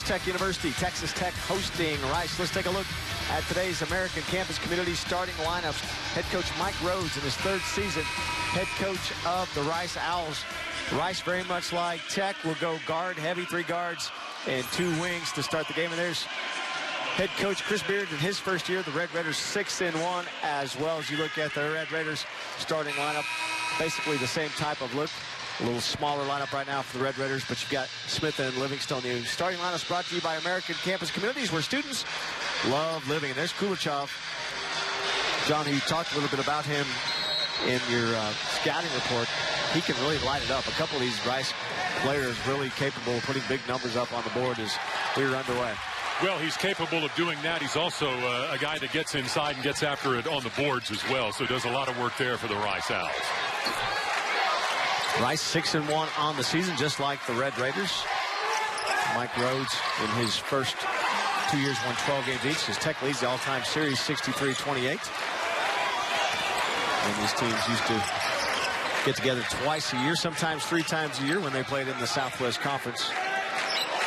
Tech University. Texas Tech hosting Rice. Let's take a look at today's American Campus Community starting lineups. Head coach Mike Rhodes in his third season, head coach of the Rice Owls. Rice, very much like Tech, will go guard heavy, 3 guards and 2 wings to start the game. And there's head coach Chris Beard in his first year. The Red Raiders 6-1 as well. As you look at the Red Raiders starting lineup, basically the same type of look. A little smaller lineup right now for the Red Raiders, but you've got Smith and Livingston. The starting lineup is brought to you by American Campus Communities, where students love living. And there's Kulichov. John, you talked a little bit about him in your scouting report. He can really light it up. A couple of these Rice players really capable of putting big numbers up on the board as we're underway. Well, he's capable of doing that. He's also a guy that gets inside and gets after it on the boards as well. So does a lot of work there for the Rice Owls. Rice 6-1 on the season, just like the Red Raiders. Mike Rhodes, in his first 2 years, won 12 games each. His Tech leads the all-time series 63-28. And these teams used to get together twice a year, sometimes 3 times a year when they played in the Southwest Conference.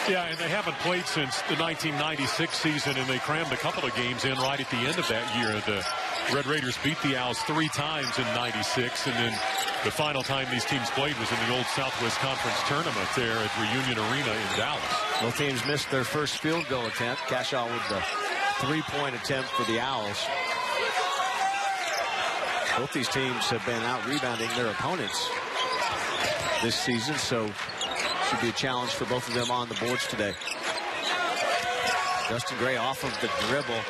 Yeah, and they haven't played since the 1996 season, and they crammed a couple of games in right at the end of that year. The Red Raiders beat the Owls 3 times in '96, and then the final time these teams played was in the old Southwest Conference tournament there at Reunion Arena in Dallas. Both teams missed their first field goal attempt. Cashaw with the 3-point attempt for the Owls. Both these teams have been out-rebounding their opponents this season, so should be a challenge for both of them on the boards today. Justin Gray off of the dribble.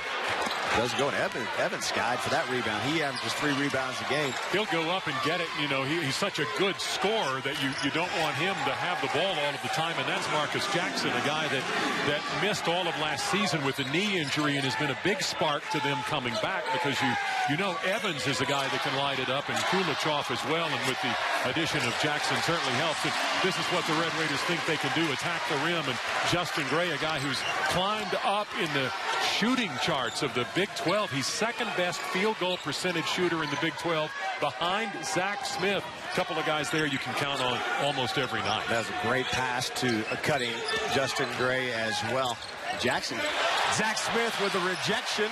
Does go, and Evans skied for that rebound. He averages 3 rebounds a game. He'll go up and get it. You know, he's such a good scorer that you don't want him to have the ball all of the time. And that's Marcus Jackson, a guy that missed all of last season with a knee injury and has been a big spark to them coming back, because you know Evans is a guy that can light it up, and Kulichov as well. And with the addition of Jackson certainly helps. And this is what the Red Raiders think they can do, attack the rim. And Justin Gray, a guy who's climbed up in the shooting charts of the Big 12. He's second best field goal percentage shooter in the Big 12 behind Zach Smith. A couple of guys there you can count on almost every night. That was a great pass to a cutting Justin Gray as well. Jackson, Zach Smith with a rejection.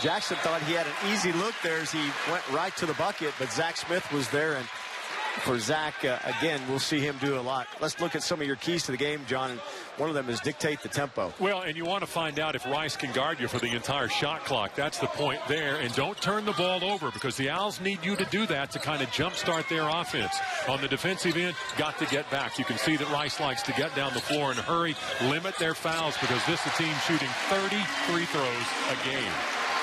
Jackson thought he had an easy look there as he went right to the bucket, but Zach Smith was there. And for Zach, again, we'll see him do a lot. Let's look at some of your keys to the game, John. And one of them is dictate the tempo. Well, and you want to find out if Rice can guard you for the entire shot clock. That's the point there. And don't turn the ball over, because the Owls need you to do that to kind of jumpstart their offense. On the defensive end, got to get back. You can see that Rice likes to get down the floor and hurry, limit their fouls, because this is a team shooting 30 free throws a game.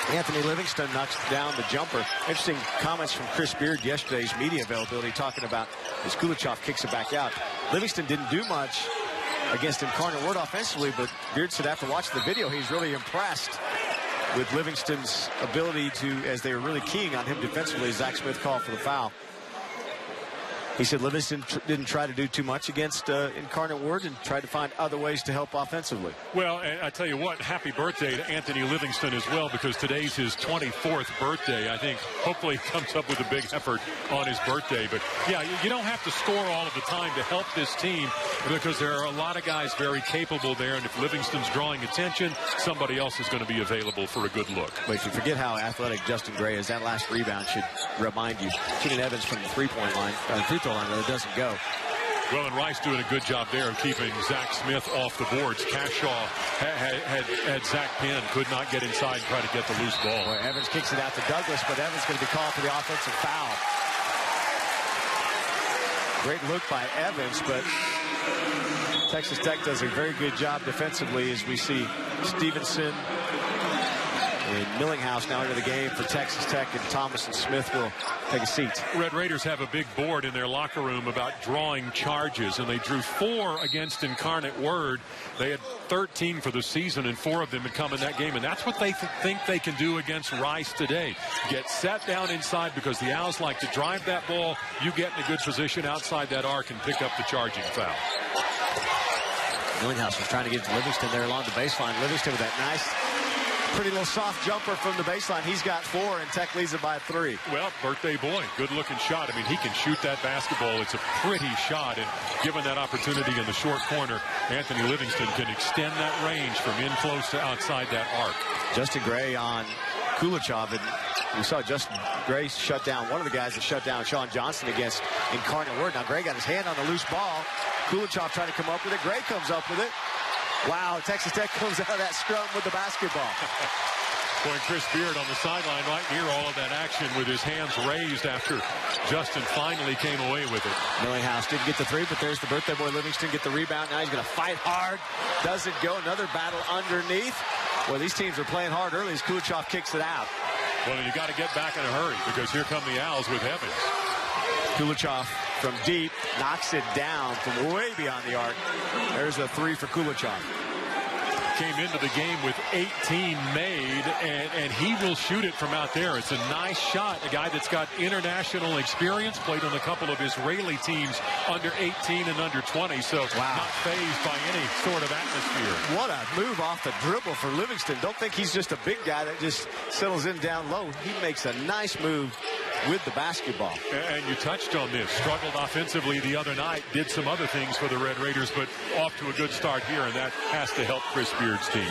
Anthony Livingston knocks down the jumper. Interesting comments from Chris Beard yesterday's media availability, talking about as Kulichov kicks it back out. Livingston didn't do much against Incarnate Word offensively, but Beard said after watching the video, he's really impressed with Livingston's ability to, as they were really keying on him defensively, Zach Smith called for the foul. He said Livingston didn't try to do too much against Incarnate Word and tried to find other ways to help offensively. Well, and I tell you what, happy birthday to Anthony Livingston as well, because today's his 24th birthday. I think hopefully he comes up with a big effort on his birthday. But, yeah, you don't have to score all of the time to help this team, because there are a lot of guys very capable there. And if Livingston's drawing attention, somebody else is going to be available for a good look. But if you forget how athletic Justin Gray is, that last rebound should remind you. Keenan Evans from the three-point line, free throw line, it doesn't go. Well, and Rice doing a good job there of keeping Zach Smith off the boards. Cashaw had Zach Penn, could not get inside and try to get the loose ball. Boy, Evans kicks it out to Douglas, but Evans going to be called for the offensive foul. Great look by Evans, but Texas Tech does a very good job defensively, as we see Stevenson and Millinghouse now into the game for Texas Tech, and Thomas and Smith will take a seat. Red Raiders have a big board in their locker room about drawing charges, and they drew 4 against Incarnate Word. They had 13 for the season, and 4 of them had come in that game, and that's what they think they can do against Rice today. Get set down inside, because the Owls like to drive that ball. You get in a good position outside that arc and pick up the charging foul. Millinghouse was trying to get to Livingston there along the baseline. Livingston with that nice Pretty little soft jumper from the baseline. He's got 4, and Tech leads it by 3. Well, birthday boy, good-looking shot. I mean, he can shoot that basketball. It's a pretty shot, and given that opportunity in the short corner, Anthony Livingston can extend that range from in close to outside that arc. Justin Gray on Kulichov, and we saw Justin Gray shut down one of the guys that shut down Sean Johnson against Incarnate Word. Now Gray got his hand on the loose ball. Kulichov trying to come up with it. Gray comes up with it. Wow, Texas Tech comes out of that scrum with the basketball. Boy, Chris Beard on the sideline right near all of that action with his hands raised after Justin finally came away with it. Millinghouse didn't get the 3, but there's the birthday boy Livingston get the rebound. Now he's going to fight hard. Doesn't go. Another battle underneath. Well, these teams are playing hard early as Kulichov kicks it out. Well, you got to get back in a hurry because here come the Owls with Evans. Kulichov from deep knocks it down from way beyond the arc. There's a 3 for Kulichov. Came into the game with 18 made, and he will shoot it from out there. It's a nice shot. A guy that's got international experience, played on a couple of Israeli teams under 18 and under 20, so not fazed by any sort of atmosphere. What a move off the dribble for Livingston. Don't think he's just a big guy that just settles in down low. He makes a nice move with the basketball. And you touched on this. Struggled offensively the other night. Did some other things for the Red Raiders, but off to a good start here, and that has to help Chris Beard's team.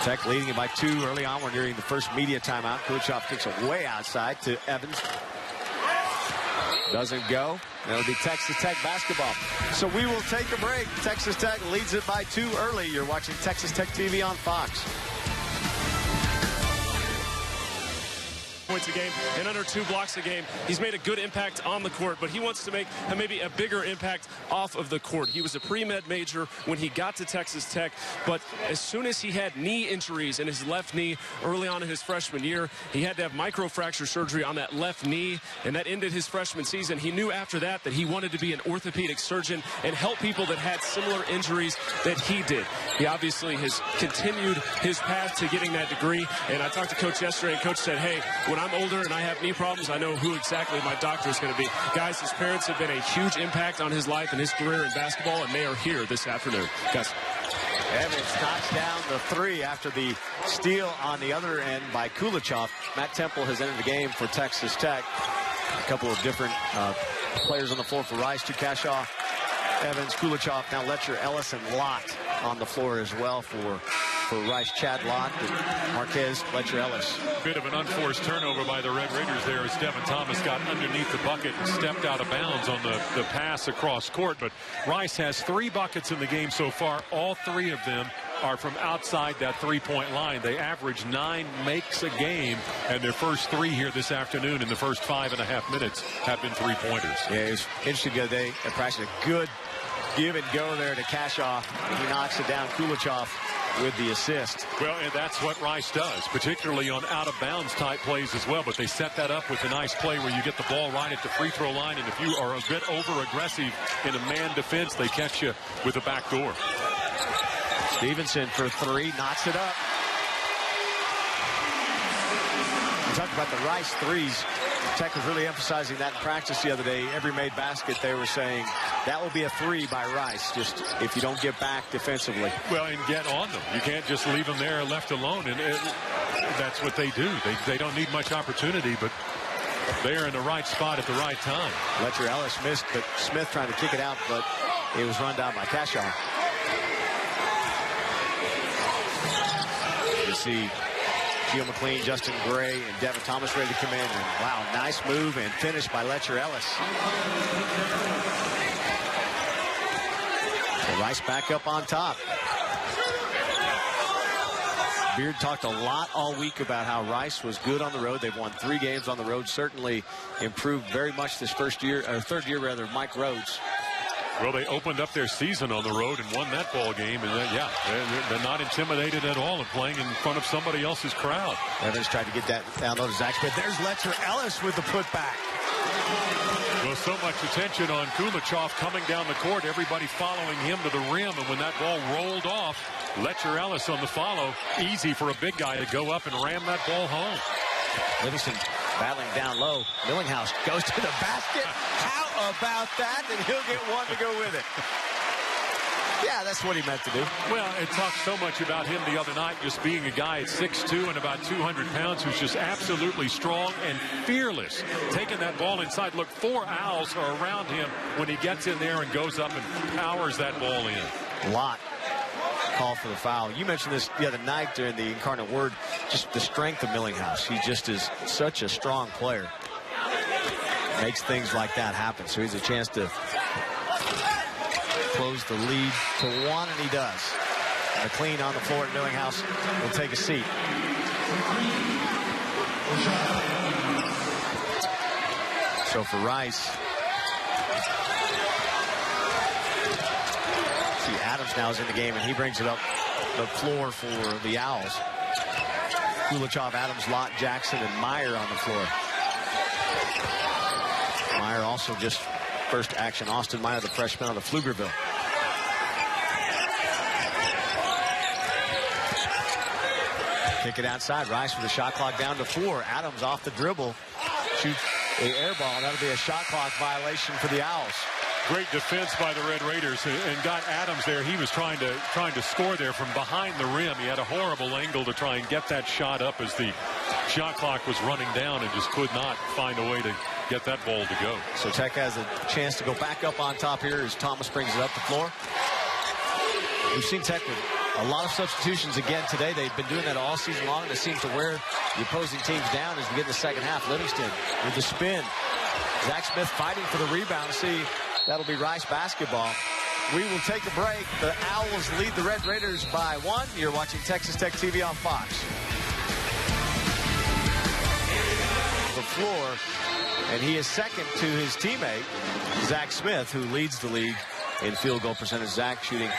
Tech leading it by 2 early on. We're nearing the first media timeout. Kulichov kicks it way outside to Evans. Doesn't go. That'll be Texas Tech basketball. So we will take a break. Texas Tech leads it by 2 early. You're watching Texas Tech TV on Fox. Points a game and under 2 blocks a game. He's made a good impact on the court, but he wants to make maybe a bigger impact off of the court. He was a pre-med major when he got to Texas Tech, but as soon as he had knee injuries in his left knee early on in his freshman year, he had to have microfracture surgery on that left knee, and that ended his freshman season. He knew after that he wanted to be an orthopedic surgeon and help people that had similar injuries that he did. He obviously has continued his path to getting that degree, and I talked to Coach yesterday, and Coach said, hey, when I'm older and I have knee problems, I know who exactly my doctor is going to be. Guys, his parents have been a huge impact on his life and his career in basketball, and they are here this afternoon. Guys. Evans knocks down the 3 after the steal on the other end by Kulichov. Matt Temple has entered the game for Texas Tech. A couple of different players on the floor for Rice. Cashaw, Evans, Kulichov, now Letcher, Ellis, and Lott on the floor as well for Rice. Chad Lott and Marquez, Letcher, Ellis. Bit of an unforced turnover by the Red Raiders there as Devin Thomas got underneath the bucket and stepped out of bounds on the pass across court. But Rice has 3 buckets in the game so far. All 3 of them are from outside that 3-point line. They average 9 makes a game, and their first 3 here this afternoon in the first 5.5 minutes have been 3-pointers. Yeah, it was interesting today at practice. A good give and go there to Cashaw. He knocks it down. Kulichov with the assist. Well, and that's what Rice does, particularly on out-of-bounds type plays as well. But they set that up with a nice play where you get the ball right at the free throw line, and if you are a bit over-aggressive in a man defense, they catch you with a back door. Stevenson for 3, knocks it up. We talked about the Rice 3s. Tech was really emphasizing that in practice the other day. Every made basket, they were saying that will be a 3 by Rice, just if you don't get back defensively. Well, and get on them. You can't just leave them there left alone, and that's what they do. They don't need much opportunity, but they are in the right spot at the right time. Letcher Ellis missed, but Smith trying to kick it out, but it was run down by Cashaw. You see Gio McLean, Justin Gray, and Devin Thomas ready to come in. And wow, nice move and finish by Letcher Ellis. So Rice back up on top. Beard talked a lot all week about how Rice was good on the road. They've won 3 games on the road. Certainly improved very much this third year of Mike Rhodes. Well, they opened up their season on the road and won that ball game, and they're not intimidated at all of playing in front of somebody else's crowd. Evans tried to get that down low to Zach Smith. There's Letcher Ellis with the putback. Well, so much attention on Kulichov coming down the court, everybody following him to the rim, and when that ball rolled off, Letcher Ellis on the follow. Easy for a big guy to go up and ram that ball home. Livingston battling down low. Millinghouse goes to the basket. How about that? And he'll get 1 to go with it. Yeah, that's what he meant to do. Well, it talked so much about him the other night, just being a guy at 6'2" and about 200 pounds who's just absolutely strong and fearless. Taking that ball inside. Look, 4 Owls are around him when he gets in there and goes up and powers that ball in. Lott call for the foul. You mentioned this the other night during the Incarnate Word, just the strength of Millinghouse. He just is such a strong player. Makes things like that happen. So he's a chance to close the lead to 1, and he does. McLean on the floor at Millinghouse will take a seat. So for Rice, see Adams now is in the game, and he brings it up the floor for the Owls. Kulichov, Adams, Lott, Jackson, and Meyer on the floor. Meyer also just first action. Austin Meyer, the freshman out of Pflugerville. Kick it outside. Rice with the shot clock down to 4. Adams off the dribble. Shoots a air ball. That'll be a shot clock violation for the Owls. Great defense by the Red Raiders, and got Adams there. He was trying to score there from behind the rim. He had a horrible angle to try and get that shot up as the shot clock was running down, and just could not find a way to get that ball to go. So Tech has a chance to go back up on top here as Thomas brings it up the floor. We've seen Tech with a lot of substitutions again today. They've been doing that all season long, and it seems to wear the opposing teams down as we get in the second half. Livingston with the spin. Zach Smith fighting for the rebound. See, that'll be Rice basketball. We will take a break. The Owls lead the Red Raiders by 1. You're watching Texas Tech TV on Fox. The floor, and he is second to his teammate, Zach Smith, who leads the league in field goal percentage. Zach shooting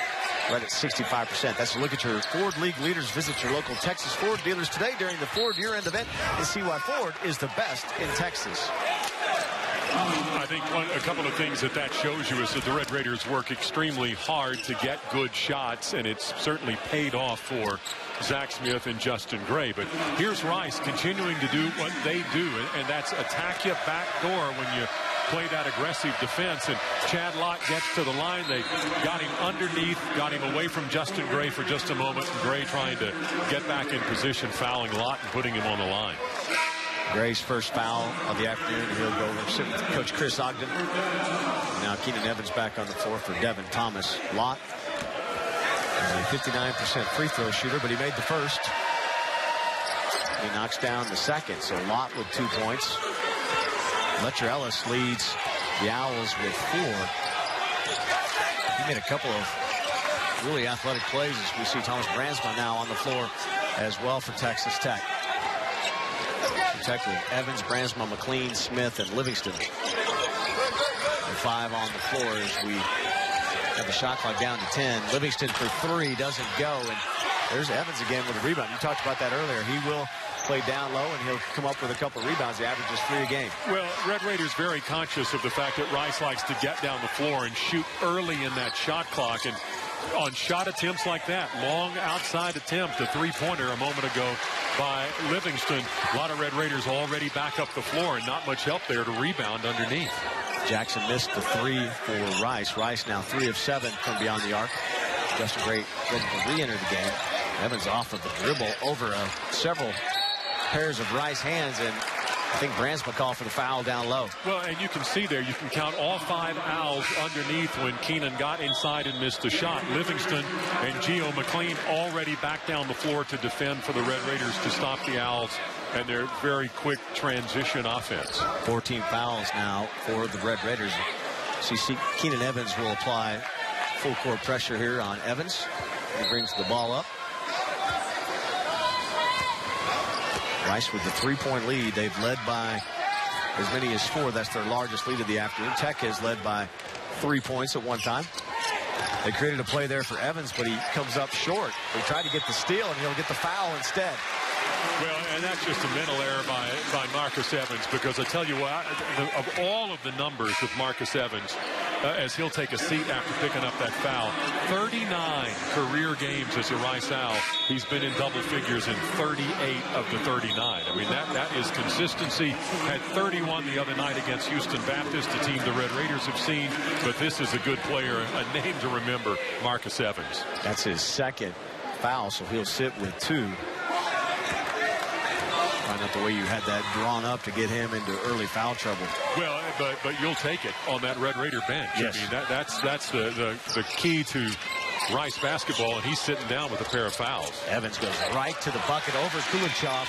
right at 65%. That's a look at your Ford League leaders. Visit your local Texas Ford dealers today during the Ford year-end event and see why Ford is the best in Texas. I think a couple of things that shows you is that the Red Raiders work extremely hard to get good shots, and it's certainly paid off for Zach Smith and Justin Gray. But here's Rice continuing to do what they do, and that's attack you back door when you play that aggressive defense. And Chad Lott gets to the line. They got him underneath, got him away from Justin Gray for just a moment, and Gray trying to get back in position, fouling Lott and putting him on the line. Gray's first foul of the afternoon. He'll go over sit with Coach Chris Ogden. Now Keenan Evans back on the floor for Devin Thomas. Lott is a 59% free throw shooter, but he made the first. He knocks down the second, so Lott with 2 points. Fletcher Ellis leads the Owls with 4. He made a couple of really athletic plays as we see Thomas Bransma now on the floor as well for Texas Tech. Tech with Evans, Bransma, McLean, Smith, and Livingston. And 5 on the floor as we have the shot clock down to 10. Livingston for 3 doesn't go, and there's Evans again with a rebound. You talked about that earlier. He will play down low, and he'll come up with a couple of rebounds. He averages 3 a game. Well, Red Raiders very conscious of the fact that Rice likes to get down the floor and shoot early in that shot clock, and on shot attempts like that, long outside attempt, a 3-pointer a moment ago by Livingston. A lot of Red Raiders already back up the floor, and not much help there to rebound underneath. Jackson missed the 3 for Rice. Rice now 3 of 7 from beyond the arc. Justin Gray ready to re-enter the game. Evans off of the dribble over several pairs of Rice hands, and I think Bransma called for the foul down low. Well, and you can see there, you can count all 5 Owls underneath when Keenan got inside and missed a shot. Livingston and Gio McLean already back down the floor to defend for the Red Raiders to stop the Owls and their very quick transition offense. 14 fouls now for the Red Raiders. So you see Keenan Evans will apply full court pressure here on Evans. He brings the ball up. Rice with the 3-point lead. They've led by as many as 4. That's their largest lead of the afternoon. Tech has led by 3 points at one time. They created a play there for Evans, but he comes up short. They tried to get the steal, and he'll get the foul instead. Well, and that's just a mental error by Marcus Evans, because I tell you what, of all of the numbers with Marcus Evans, as he'll take a seat after picking up that foul. 39 career games as a Rice Owl. He's been in double figures in 38 of the 39. I mean, that is consistency. Had 31 the other night against Houston Baptist, a team the Red Raiders have seen. But this is a good player, a name to remember, Marcus Evans. That's his second foul, so he'll sit with 2. Find out the way you had that drawn up to get him into early foul trouble. Well, but you'll take it on that Red Raider bench. Yes. I mean, that's the key to Rice basketball, and he's sitting down with a pair of fouls. Evans goes right to the bucket over Kulichov.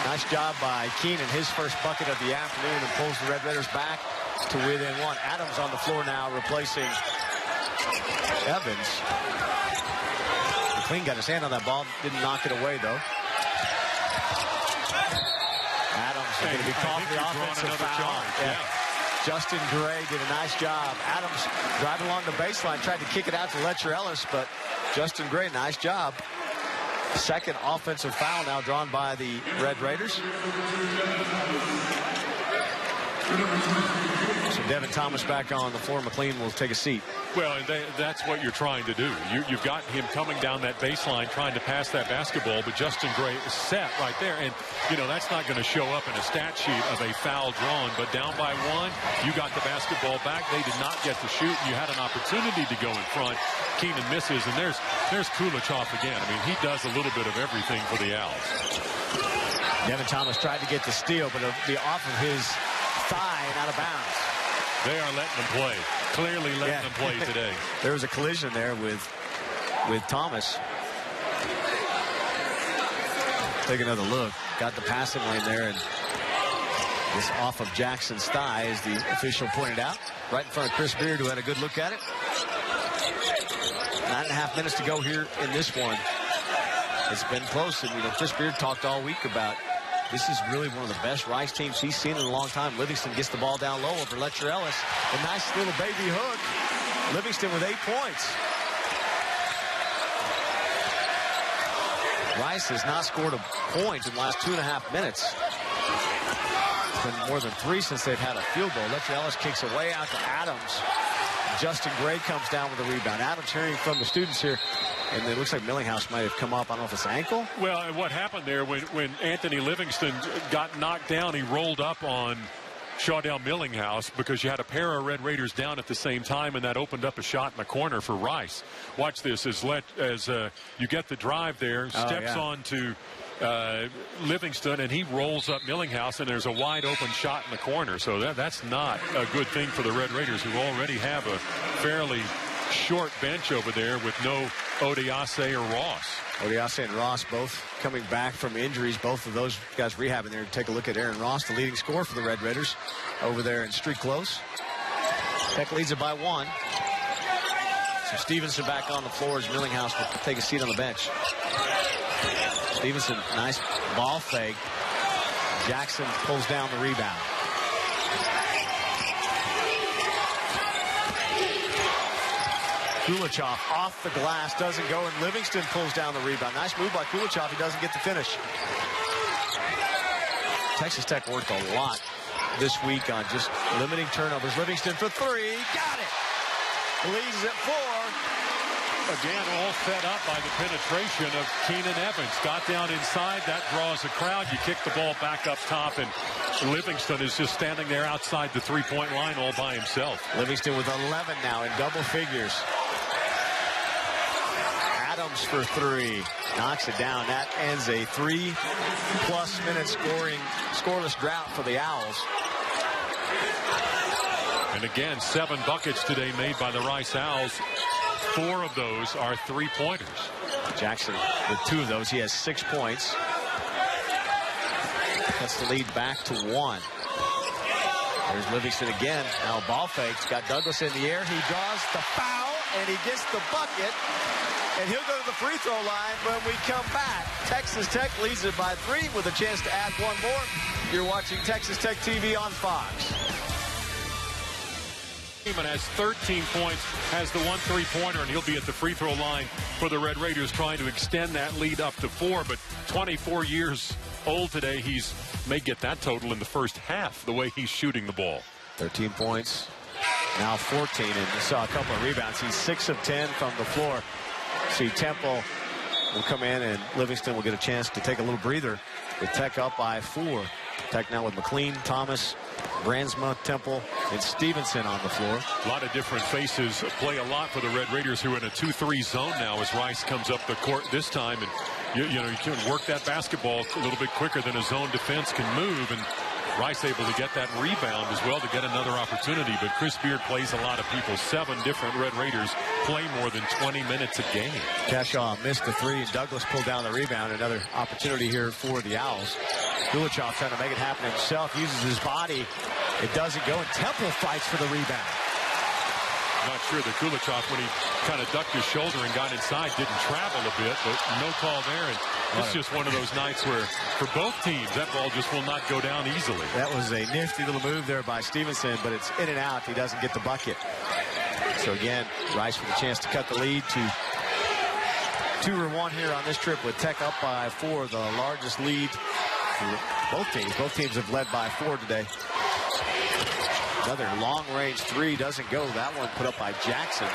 Nice job by Keenan, his first bucket of the afternoon, and pulls the Red Raiders back to within 1. Adams on the floor now, replacing Evans. McLean got his hand on that ball, didn't knock it away though. Adams is going to be called for the offensive foul. Yeah. Justin Gray did a nice job. Adams driving along the baseline, tried to kick it out to Letcher Ellis, but Justin Gray, nice job. Second offensive foul now drawn by the Red Raiders. So Devin Thomas back on the floor. McLean will take a seat. Well, and that's what you're trying to do. You've got him coming down that baseline trying to pass that basketball, but Justin Gray is set right there. And, you know, that's not going to show up in a stat sheet of a foul drawn. But down by 1, you got the basketball back. They did not get to shoot. You had an opportunity to go in front. Keenan misses, and there's Kulichov again. I mean, he does a little bit of everything for the Owls. Devin Thomas tried to get the steal, but it'll be off of his thigh and out of bounds. They are letting them play. Clearly letting them play today. There was a collision there with Thomas. Take another look. Got the passing lane there, and it's off of Jackson's thigh, as the official pointed out. Right in front of Chris Beard, who had a good look at it. 9.5 minutes to go here in this one. It's been close, and, you know, Chris Beard talked all week about this is really one of the best Rice teams he's seen in a long time. Livingston gets the ball down low over Letcher Ellis. A nice little baby hook. Livingston with 8 points. Rice has not scored a point in the last 2.5 minutes. It's been more than 3 since they've had a field goal. Letcher Ellis kicks away out to Adams. Justin Gray comes down with a rebound. Adams hearing from the students here. And it looks like Millinghouse might have come up. I don't know if it's ankle. Well, and what happened there when Anthony Livingston got knocked down, he rolled up on Shawdell Millinghouse because you had a pair of Red Raiders down at the same time, and that opened up a shot in the corner for Rice. Watch this as you get the drive there, steps on to Livingston, and he rolls up Millinghouse, and there's a wide open shot in the corner. So that's not a good thing for the Red Raiders, who already have a fairly short bench over there with no Odiase or Ross. Odiase and Ross both coming back from injuries. Both of those guys rehabbing there. Take a look at Aaron Ross, the leading scorer for the Red Raiders over there in street close. Tech leads it by 1. So Stevenson back on the floor as Millinghouse will take a seat on the bench. Stevenson, nice ball fake. Jackson pulls down the rebound. Kulichov off the glass, doesn't go, and Livingston pulls down the rebound. Nice move by Kulichov. He doesn't get the finish. Texas Tech worked a lot this week on just limiting turnovers. Livingston for 3. Got it. Leads at 4. Again, all set up by the penetration of Keenan Evans. Got down inside. That draws a crowd. You kick the ball back up top, and Livingston is just standing there outside the three-point line all by himself. Livingston with 11 now in double figures. Adams for 3. Knocks it down. That ends a 3+ minute scoreless drought for the Owls. And again, 7 buckets today made by the Rice Owls. 4 of those are 3-pointers. Jackson with 2 of those. He has 6 points. That's the lead back to 1. There's Livingston again. Now ball fakes. Got Douglas in the air. He draws the foul, and he gets the bucket. And he'll go to the free throw line when we come back. Texas Tech leads it by 3 with a chance to add 1 more. You're watching Texas Tech TV on Fox. Has 13 points, has the 1 3-pointer, and he'll be at the free throw line for the Red Raiders, trying to extend that lead up to 4. But 24 years old today, may get that total in the first half, the way he's shooting the ball. 13 points. Now 14, and you saw a couple of rebounds. He's 6 of 10 from the floor. See, Temple will come in, and Livingston will get a chance to take a little breather with Tech up by 4. Tech now with McLean, Thomas, Brandsma, Temple, and Stevenson on the floor. A lot of different faces play a lot for the Red Raiders, who are in a 2-3 zone now as Rice comes up the court this time. And you know, you can work that basketball a little bit quicker than a zone defense can move. And Rice able to get that rebound as well to get another opportunity. But Chris Beard plays a lot of people. 7 different Red Raiders play more than 20 minutes a game. Cashaw missed the 3, and Douglas pulled down the rebound. Another opportunity here for the Owls. Kulichov trying to make it happen himself, uses his body. It doesn't go, and Temple fights for the rebound. Not sure that Kulichov, when he kind of ducked his shoulder and got inside, didn't travel a bit, but no call there. And it's just one of those nights where, for both teams, that ball just will not go down easily. That was a nifty little move there by Stevenson, but it's in and out. He doesn't get the bucket. So again, Rice with a chance to cut the lead to 2-1 here on this trip, with Tech up by 4, the largest lead for both teams. Both teams have led by 4 today. Another long-range 3 doesn't go. That one put up by Jackson.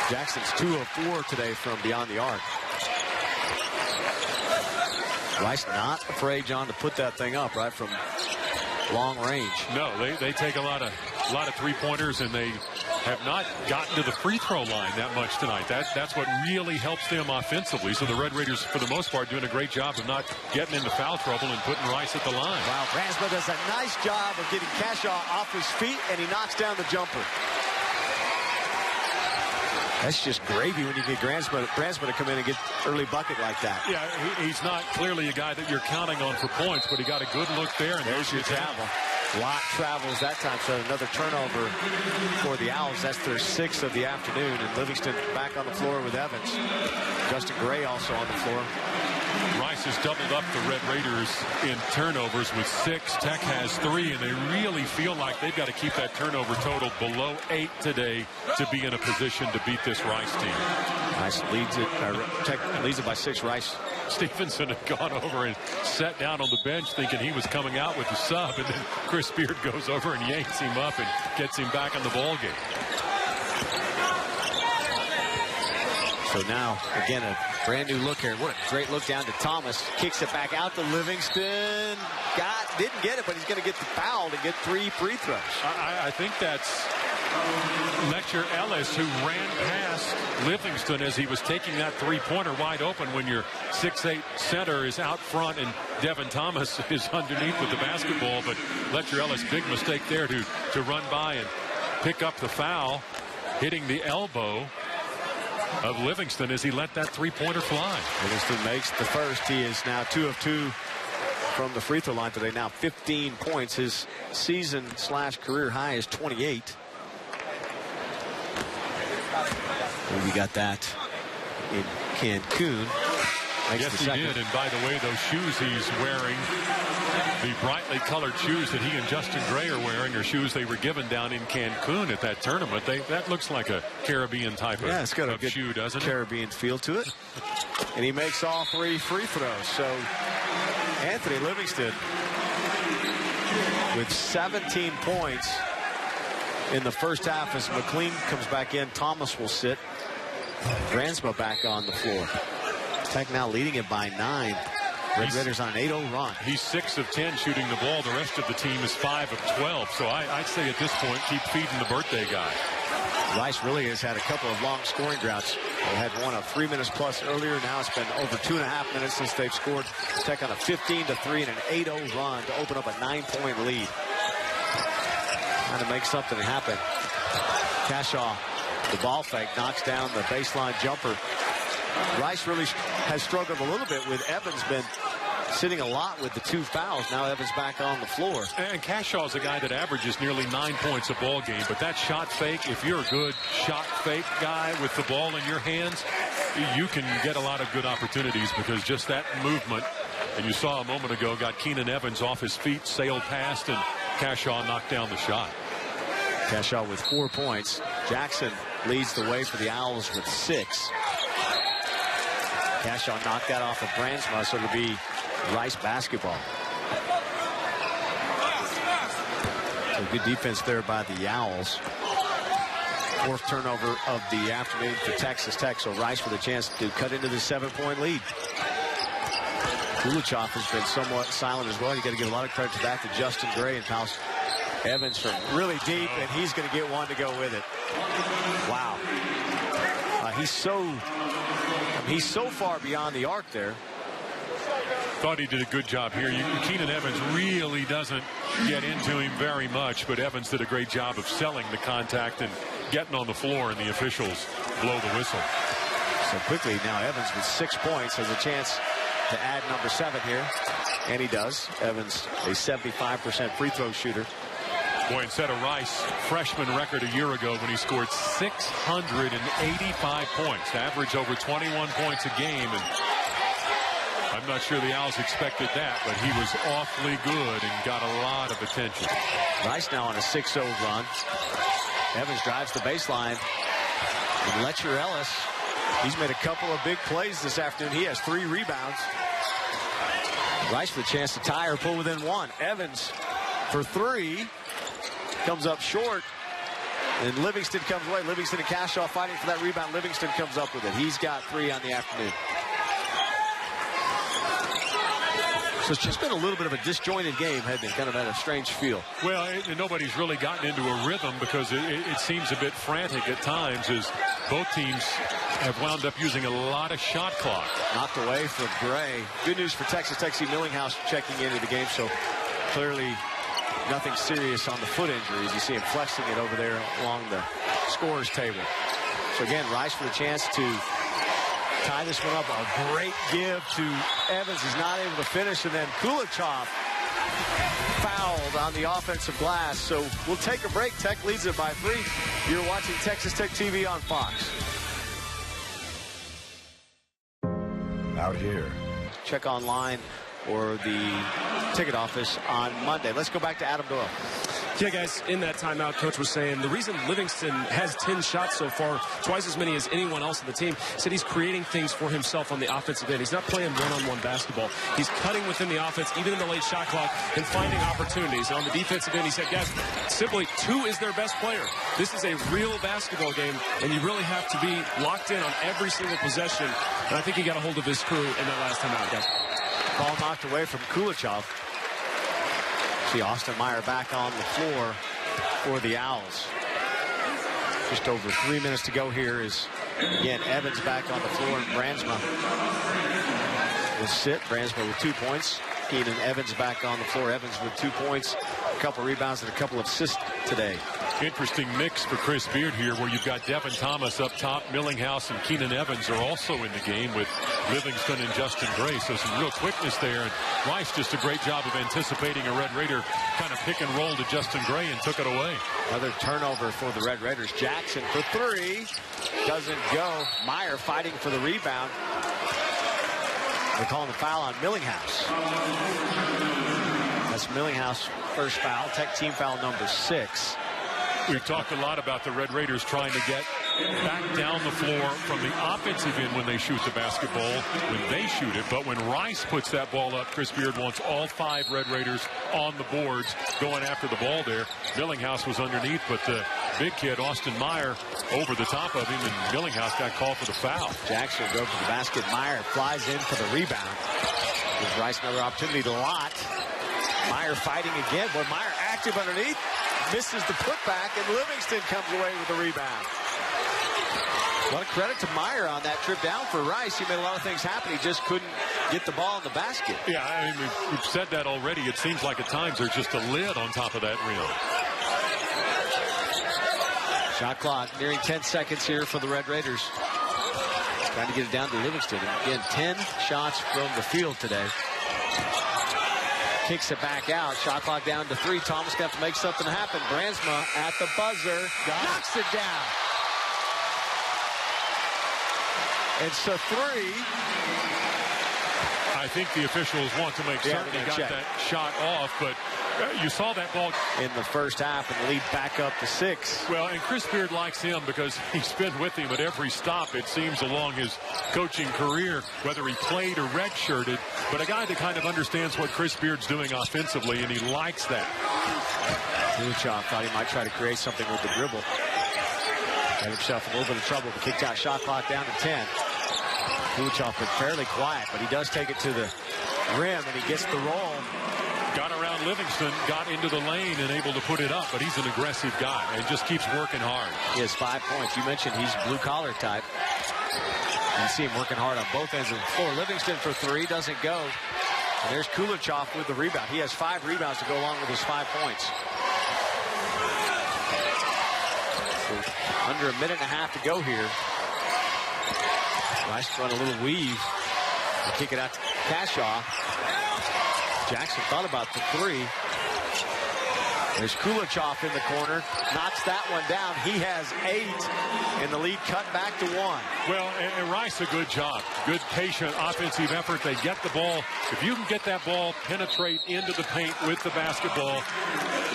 Jackson's 2 of 4 today from beyond the arc. Rice not afraid, John, to put that thing up right from long range. No, they take a lot of three-pointers, and they have not gotten to the free throw line that much tonight. That's what really helps them offensively. So the Red Raiders, for the most part, doing a great job of not getting into foul trouble and putting Rice at the line. Wow, Brandsma does a nice job of getting Cashaw off his feet, and he knocks down the jumper. That's just gravy when you get Brandsma to come in and get early bucket like that. Yeah, he's not clearly a guy that you're counting on for points, but he got a good look there. And there's your travel. Watt travels that time, so another turnover for the Owls. That's their 6th of the afternoon, and Livingston back on the floor with Evans. Justin Gray also on the floor. Rice has doubled up the Red Raiders in turnovers with 6. Tech has 3, and they really feel like they've got to keep that turnover total below 8 today to be in a position to beat this Rice team. Rice leads it. Tech leads it by 6. Rice. Stevenson had gone over and sat down on the bench thinking he was coming out with the sub, and then Chris Beard goes over and yanks him up and gets him back in the ball game. So now, again, a brand new look here. What a great look down to Thomas. Kicks it back out to Livingston. Didn't get it, but he's going to get the foul to get 3 free throws. I think that's Letcher Ellis, who ran past Livingston as he was taking that 3-pointer wide open when your 6'8" center is out front and Devin Thomas is underneath with the basketball. But Letcher Ellis, big mistake there to run by and pick up the foul, hitting the elbow of Livingston as he let that 3-pointer fly. Livingston makes the first. He is now 2 of 2 from the free throw line today. Now 15 points. His season/career high is 28. And we got that in Cancun. Yes, he did. And by the way, those shoes he's wearing, the brightly colored shoes that he and Justin Gray are wearing, are shoes they were given down in Cancun at that tournament. That looks like a Caribbean type it's got a good shoe, doesn't it? Caribbean feel to it. And he makes all 3 free throws. So Anthony Livingston with 17 points in the first half as McLean comes back in. Thomas will sit. Brandsma back on the floor. Tech now leading it by 9. Red Raiders on an 8-0 run. He's 6 of 10 shooting the ball. The rest of the team is 5 of 12. So I'd say at this point, keep feeding the birthday guy. Rice really has had a couple of long scoring droughts. They had one of 3 minutes plus earlier. Now it's been over 2.5 minutes since they've scored. Tech on a 15-3 and an 8-0 run to open up a 9-point lead. Trying to make something happen. Cashaw, the ball fake, knocks down the baseline jumper. Rice really has struggled a little bit with Evans, been sitting a lot with the 2 fouls. Now Evans back on the floor. And Cashaw's a guy that averages nearly 9 points a ball game. But that shot fake, if you're a good shot fake guy with the ball in your hands, you can get a lot of good opportunities, because just that movement, and you saw a moment ago, got Keenan Evans off his feet, sailed past, and Cashaw knocked down the shot. Cashaw with 4 points. Jackson leads the way for the Owls with 6. Cashaw knocked that off of Brandsma, so it'll be Rice basketball. So good defense there by the Owls. Fourth turnover of the afternoon for Texas Tech. So Rice with a chance to cut into the 7-point lead. Kulichov has been somewhat silent as well. You got to give a lot of credit to that to Justin Gray and House Evans from really deep, and he's going to get one to go with it. Wow. He's so far beyond the arc there. Thought he did a good job here. Keenan Evans really doesn't get into him very much, but Evans did a great job of selling the contact and getting on the floor, and the officials blow the whistle. So quickly now Evans with 6 points has a chance to add number 7 here, and he does. Evans, a 75% free throw shooter. Boy, and set a Rice freshman record a year ago when he scored 685 points, average over 21 points a game, and I'm not sure the Owls expected that, but he was awfully good and got a lot of attention. Rice now on a 6-0 run. Evans drives the baseline. And Letcher Ellis, he's made a couple of big plays this afternoon. He has 3 rebounds. Rice with a chance to tie or pull within 1. Evans for 3. Comes up short. And Livingston comes away. Livingston and Cashaw fighting for that rebound. Livingston comes up with it. He's got 3 on the afternoon. So it's just been a little bit of a disjointed game, hasn't it? Kind of had a strange feel. Well, nobody's really gotten into a rhythm because it seems a bit frantic at times as both teams have wound up using a lot of shot clock. Knocked away for Gray. Good news for Texas Tech. See Millinghouse checking into the game, so clearly nothing serious on the foot injuries. You see him flexing it over there along the scorer's table. So again, Rice for the chance to tie this one up. A great give to Evans. He's not able to finish, and then Kulichov fouled on the offensive glass. So we'll take a break. Tech leads it by 3. You're watching Texas Tech TV on Fox. Out here. Check online or the ticket office on Monday. Let's go back to Adam Doyle. Yeah, guys, in that timeout, Coach was saying the reason Livingston has 10 shots so far, twice as many as anyone else on the team, said he's creating things for himself on the offensive end. He's not playing one-on-one basketball. He's cutting within the offense, even in the late shot clock, and finding opportunities. And on the defensive end, he said, guys, simply 2 is their best player. This is a real basketball game, and you really have to be locked in on every single possession. And I think he got a hold of his crew in that last timeout, guys. Ball knocked away from Kulichov. See Austin Meyer back on the floor for the Owls. Just over 3 minutes to go here is, again, Evans back on the floor, and Brandsma will sit. Brandsma with 2 points. Keenan Evans back on the floor. Evans with 2 points, a couple rebounds, and a couple of assists today. Interesting mix for Chris Beard here, where you've got Devin Thomas up top. Millinghouse and Keenan Evans are also in the game with Livingston and Justin Gray. So some real quickness there. And Rice just a great job of anticipating a Red Raider kind of pick and roll to Justin Gray and took it away. Another turnover for the Red Raiders. Jackson for 3. Doesn't go. Meyer fighting for the rebound. They're calling the foul on Millinghouse. That's Millinghouse first foul. Tech team foul number 6. We've talked a lot about the Red Raiders trying to get back down the floor from the offensive end when they shoot the basketball, when they shoot it. But when Rice puts that ball up, Chris Beard wants all 5 Red Raiders on the boards going after the ball there. Millinghouse was underneath, but the big kid, Austin Meyer, over the top of him, and Millinghouse got called for the foul. Jackson goes to the basket. Meyer flies in for the rebound. Gives Rice another opportunity to lot. Meyer fighting again. Boy, Meyer active underneath. Misses the putback, and Livingston comes away with the rebound. A lot of credit to Meyer on that trip down for Rice. He made a lot of things happen. He just couldn't get the ball in the basket. Yeah, I mean, we've said that already. It seems like at times there's just a lid on top of that rim. Shot clock nearing 10 seconds here for the Red Raiders. Trying to get it down to Livingston. Again, 10 shots from the field today. Kicks it back out. Shot clock down to 3. Thomas got to make something happen. Brandsma at the buzzer. Knocks it down. It's a 3. I think the officials want to make certain he got that shot off, but you saw that ball in the first half and lead back up to 6. Well, and Chris Beard likes him because he's been with him at every stop, it seems, along his coaching career, whether he played or redshirted, but a guy that kind of understands what Chris Beard's doing offensively, and he likes that. Kulichov thought he might try to create something with the dribble. Got himself in a little bit of trouble. The kicked out shot clock down to 10. Kulichov been fairly quiet, but he does take it to the rim, and he gets the roll. Got around Livingston, got into the lane, and able to put it up, but he's an aggressive guy and just keeps working hard. He has 5 points. You mentioned he's blue-collar type. You see him working hard on both ends of the floor. Livingston for 3, doesn't go. And there's Kulichov with the rebound. He has 5 rebounds to go along with his 5 points. So under a minute and a half to go here. Rice run a little weave. They kick it out to Cashaw. Jackson thought about the 3. There's Kulichov in the corner. Knocks that one down. He has 8. And the lead cut back to 1. Well, and Rice, a good job. Good, patient, offensive effort. They get the ball. If you can get that ball, penetrate into the paint with the basketball,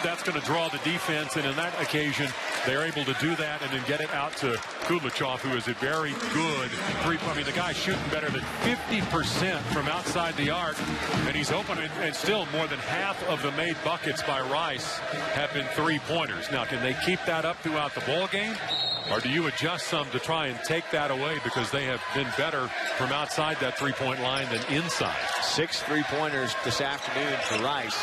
that's going to draw the defense. And in that occasion, they're able to do that and then get it out to Kulichov, who is a very good three-point. I mean, the guy's shooting better than 50% from outside the arc, and he's open. And still, more than half of the made buckets by Rice have been three-pointers. Now, can they keep that up throughout the ball game? Or do you adjust some to try and take that away because they have been better from outside that three-point line than inside? 6 3-pointers this afternoon for Rice.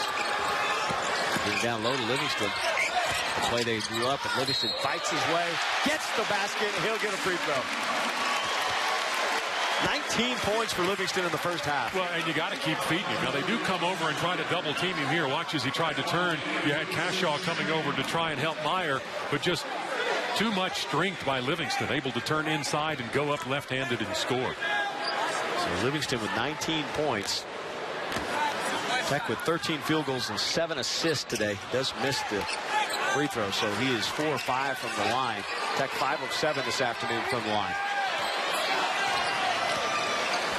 Getting down low to Livingston. The play they drew up, and Livingston fights his way, gets the basket, and he'll get a free throw. 19 points for Livingston in the first half. Well, and you got to keep feeding him. Now, they do come over and try to double team him here. Watch as he tried to turn. You had Cashaw coming over to try and help Meyer, but just too much strength by Livingston, able to turn inside and go up left-handed and score. So Livingston with 19 points. Tech with 13 field goals and 7 assists today. Does miss the free throw, so he is 4 or 5 from the line. Tech 5 of 7 this afternoon from the line.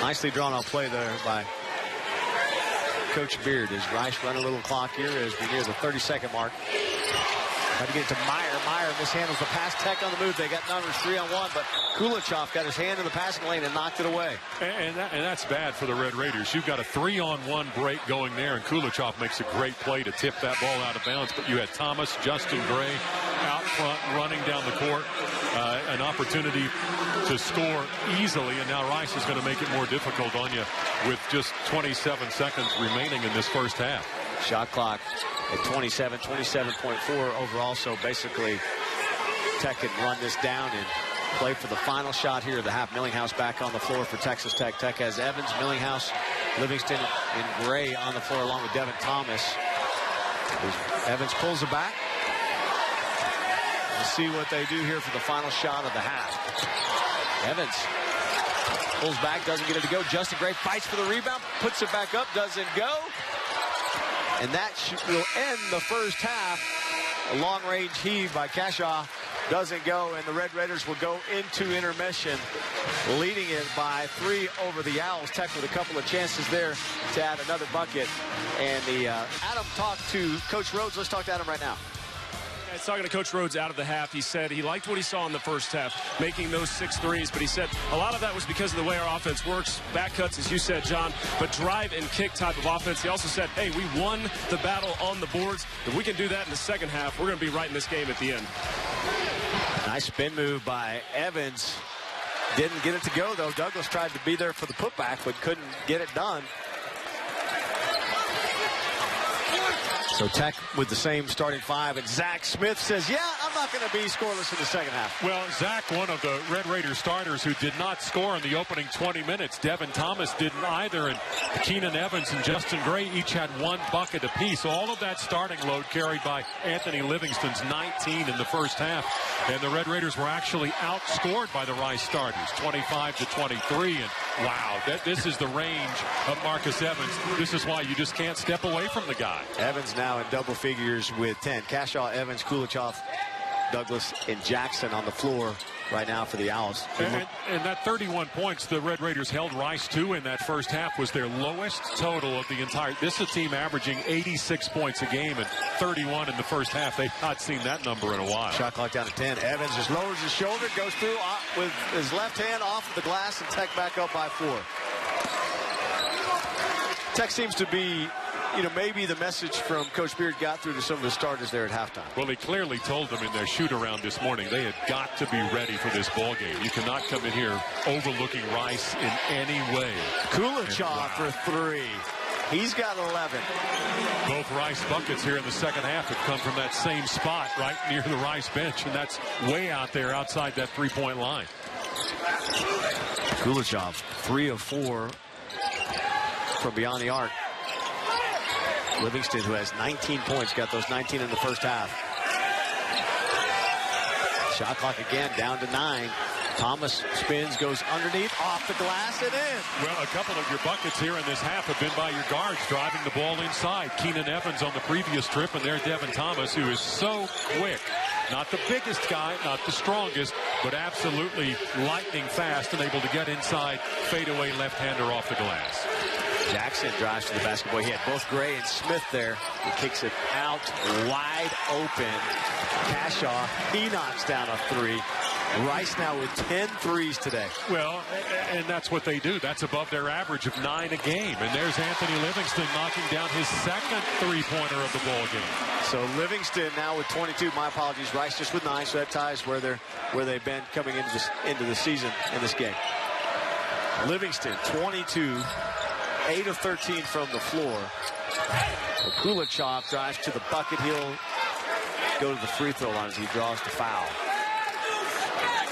Nicely drawn out play there by Coach Beard as Rice run a little clock here as we near the 30-second mark. Had to get it to Meyer. Meyer mishandles the pass. Tech on the move. They got numbers 3-on-1, but Kulichov got his hand in the passing lane and knocked it away. And that's bad for the Red Raiders. You've got a 3-on-1 break going there, and Kulichov makes a great play to tip that ball out of bounds. But you had Thomas, Justin Gray out front running down the court. An opportunity to score easily, and now Rice is going to make it more difficult on you with just 27 seconds remaining in this first half. Shot clock at 27.4 overall, so basically Tech can run this down and play for the final shot here of the half. Millinghouse back on the floor for Texas Tech. Tech has Evans, Millinghouse, Livingston, and Gray on the floor along with Devin Thomas. Evans pulls it back. We'll see what they do here for the final shot of the half. Evans pulls back, doesn't get it to go. Justin Gray fights for the rebound, puts it back up, doesn't go. And that will end the first half. A long-range heave by Cashaw doesn't go, and the Red Raiders will go into intermission, leading it by 3 over the Owls. Tech with a couple of chances there to add another bucket. And Adam talked to Coach Rhodes. Let's talk to Adam right now. I was talking to Coach Rhodes out of the half. He said he liked what he saw in the first half, making those 6 threes, but he said a lot of that was because of the way our offense works. Back cuts, as you said, John, but drive and kick type of offense. He also said, hey, we won the battle on the boards. If we can do that in the second half, we're going to be right in this game at the end. Nice spin move by Evans. Didn't get it to go, though. Douglas tried to be there for the putback, but couldn't get it done. So Tech with the same starting 5, and Zach Smith says, yeah, I'm not going to be scoreless in the second half. Well, Zach, one of the Red Raiders starters who did not score in the opening 20 minutes. Devin Thomas didn't either, and Keenan Evans and Justin Gray each had 1 bucket apiece. All of that starting load carried by Anthony Livingston's 19 in the first half. And the Red Raiders were actually outscored by the Rice starters, 25-23. And wow, this is the range of Marcus Evans. This is why you just can't step away from the guy. Evans now in double figures with 10. Cashaw, Evans, Kulichov, Douglas, and Jackson on the floor right now for the Owls. And that 31 points the Red Raiders held Rice to in that first half was their lowest total of the entire. This is a team averaging 86 points a game and 31 in the first half. They've not seen that number in a while. Shot clock down to 10. Evans just lowers his shoulder, goes through with his left hand off of the glass, and Tech back up by 4. Tech seems to be you know, maybe the message from Coach Beard got through to some of the starters there at halftime. Well, he clearly told them in their shoot-around this morning they had got to be ready for this ball game. You cannot come in here overlooking Rice in any way. Kulachov for 3. He's got 11. Both Rice buckets here in the second half have come from that same spot right near the Rice bench, and that's way out there outside that three-point line. Kulachov, 3 of 4 from beyond the arc. Livingston, who has 19 points, got those 19 in the first half. Shot clock again, down to 9. Thomas spins, goes underneath, off the glass, and in. Well, a couple of your buckets here in this half have been by your guards driving the ball inside. Keenan Evans on the previous trip, and there Devin Thomas, who is so quick. Not the biggest guy, not the strongest, but absolutely lightning fast and able to get inside, fadeaway left-hander off the glass. Jackson drives to the basketball. He had both Gray and Smith there. He kicks it out wide open. Cashaw, he knocks down a 3. Rice now with 10 threes today. Well, and that's what they do. That's above their average of 9 a game. And there's Anthony Livingston knocking down his second three-pointer of the ball game. So Livingston now with 22. My apologies. Rice just with 9. So that ties where they've been coming into the season in this game. Livingston 22, 8 of 13 from the floor. So Kulachov drives to the bucket. He'll go to the free throw line as he draws the foul.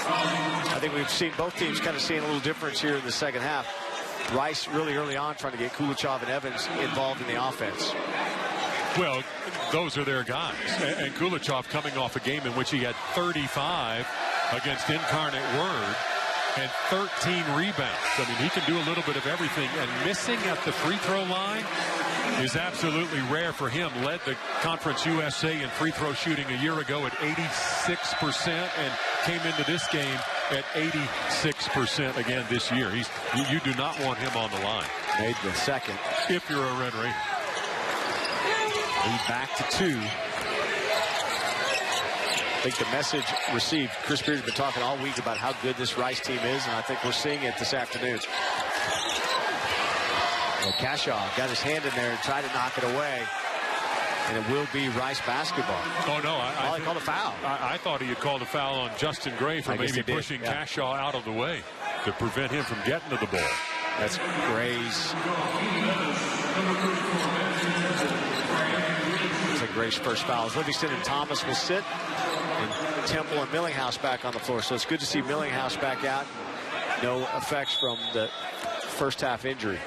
I think we've seen both teams kind of seeing a little difference here in the second half. Rice really early on trying to get Kulachov and Evans involved in the offense. Well, those are their guys. And Kulachov coming off a game in which he had 35 against Incarnate Word and 13 rebounds. I mean, he can do a little bit of everything. And missing at the free throw line is absolutely rare for him. Led the Conference USA in free throw shooting a year ago at 86% and came into this game at 86% again this year. You do not want him on the line. Made the second. If you're a Red Raider. Lead back to 2. I think the message received. Chris Beard's been talking all week about how good this Rice team is, and I think we're seeing it this afternoon. Well, Cashaw got his hand in there and tried to knock it away, and it will be Rice basketball. Oh, no. I called a foul. I thought he had called a foul on Justin Gray for maybe pushing Cashaw out of the way to prevent him from getting to the ball. That's Gray's. It's like Gray's first foul. Livingston and Thomas will sit, and Temple and Millinghouse back on the floor. So it's good to see Millinghouse back out. No effects from the first half injury.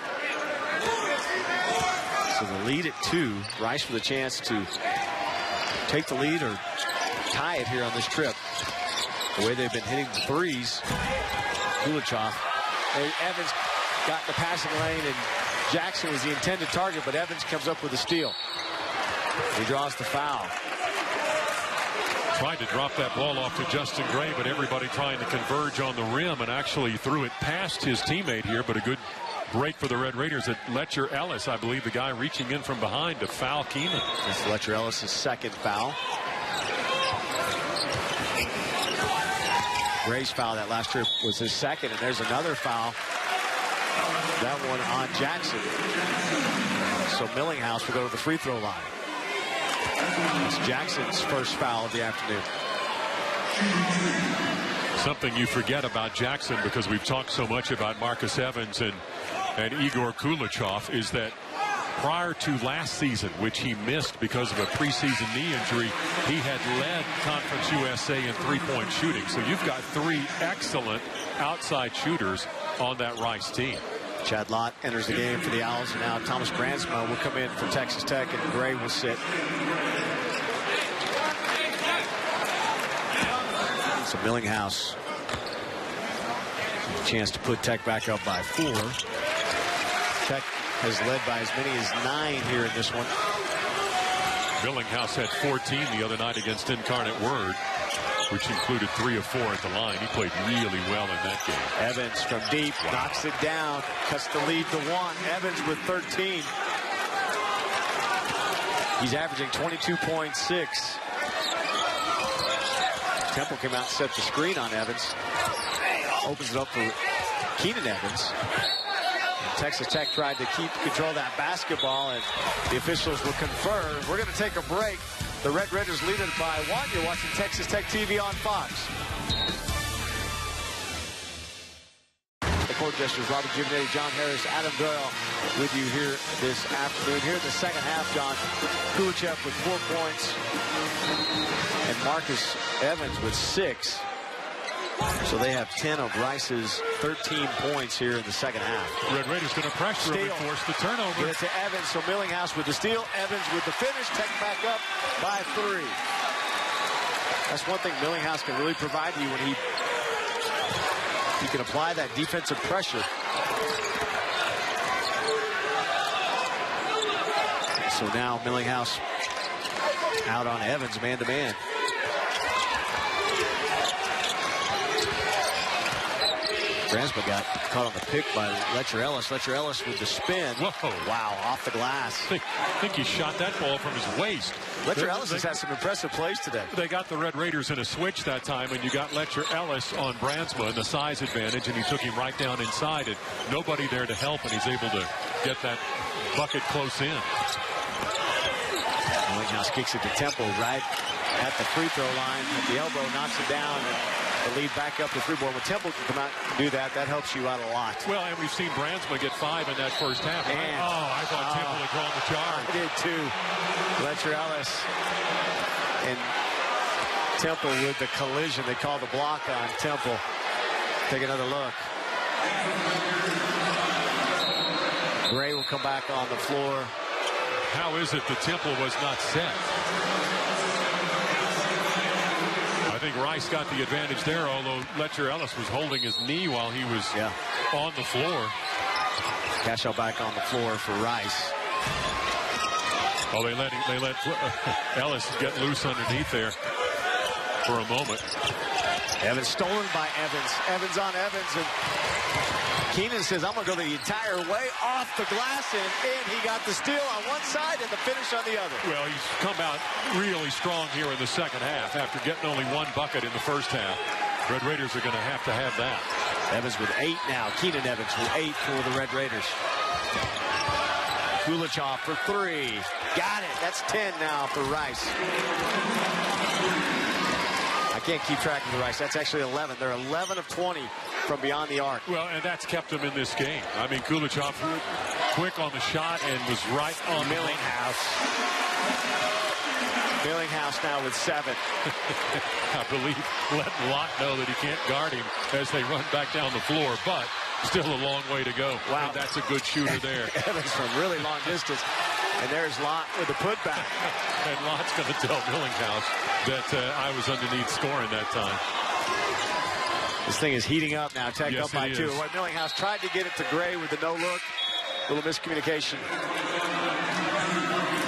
So the lead at 2. Rice with a chance to take the lead or tie it here on this trip. The way they've been hitting the threes. Kulachov. Evans got the passing lane, and Jackson was the intended target, but Evans comes up with a steal. He draws the foul. Tried to drop that ball off to Justin Gray, but everybody trying to converge on the rim and actually threw it past his teammate here, but a good break for the Red Raiders at Letcher Ellis, I believe, the guy reaching in from behind to foul Keenan. This is Letcher Ellis' second foul. Gray's foul that last trip was his second, and there's another foul. That one on Jackson. So Millinghouse will go to the free throw line. It's Jackson's first foul of the afternoon. Something you forget about Jackson, because we've talked so much about Marcus Evans and Igor Kulachov, is that prior to last season, which he missed because of a preseason knee injury, he had led Conference USA in three-point shooting. So you've got 3 excellent outside shooters on that Rice team. Chad Lott enters the game for the Owls, and now Thomas Brandsma will come in for Texas Tech, and Gray will sit. So Millinghouse, chance to put Tech back up by 4. Tech has led by as many as 9 here in this one. Millinghouse had 14 the other night against Incarnate Word, which included 3 of 4 at the line. He played really well in that game. Evans from deep, knocks it down, cuts the lead to 1. Evans with 13. He's averaging 22.6. Temple came out and set the screen on Evans. Opens it up for Keenan Evans. And Texas Tech tried to control that basketball, and the officials will confer. We're going to take a break. The Red Raiders lead it by 1. You're watching Texas Tech TV on Fox. The court gestures, Robert Giovanetti, John Harris, Adam Doyle with you here this afternoon. Here in the second half, John Kulichev with 4 points and Marcus Evans with 6. So they have 10 of Rice's 13 points here in the second half. Red Raiders going to pressure him and force the turnover. Get it to Evans, so Millinghouse with the steal. Evans with the finish. Tech back up by 3. That's one thing Millinghouse can really provide you when he can apply that defensive pressure. So now Millinghouse out on Evans man-to-man. Bransma got caught on the pick by Letcher Ellis. Letcher Ellis with the spin. Whoa. Wow, off the glass. I think he shot that ball from his waist. Letcher Ellis has had some impressive plays today. They got the Red Raiders in a switch that time, and you got Letcher Ellis on Bransma and the size advantage, and he took him right down inside, and nobody there to help, and he's able to get that bucket close in. Millinghouse kicks it to Temple right at the free throw line. At the elbow, knocks it down, and the lead back up to 3 more. When Temple can come out and do that, that helps you out a lot. Well, and we've seen Bransma get 5 in that first half. And, I thought Temple had drawn the charge. I did too. Letcher Ellis and Temple with the collision. They call the block on Temple. Take another look. Gray will come back on the floor. How is it that Temple was not set? I think Rice got the advantage there, although Letcher Ellis was holding his knee while he was on the floor. Cashel back on the floor for Rice. Oh, they let Ellis get loose underneath there for a moment. Evans stolen by Evans. Evans on Evans, and Keenan says, I'm going to go the entire way off the glass, and in. He got the steal on one side and the finish on the other. Well, he's come out really strong here in the second half after getting only 1 bucket in the first half. Red Raiders are going to have that. Evans with 8 now. Keenan Evans with 8 for the Red Raiders. Kulichev for 3. Got it. That's 10 now for Rice. I can't keep track of the Rice. That's actually 11. They're 11 of 20 from beyond the arc. Well, and that's kept them in this game. I mean, Kulichev quick on the shot and was right on Millinghouse. Millinghouse now with 7. I believe letting Lott know that he can't guard him as they run back down the floor, but still a long way to go. Wow. And that's a good shooter there. Evans from really long distance. And there's Lott with the putback. And Lott's going to tell Millinghouse that I was underneath scoring that time. This thing is heating up now. Tech yes, up by 2. What Millinghouse tried to get it to Gray with the no look. A little miscommunication.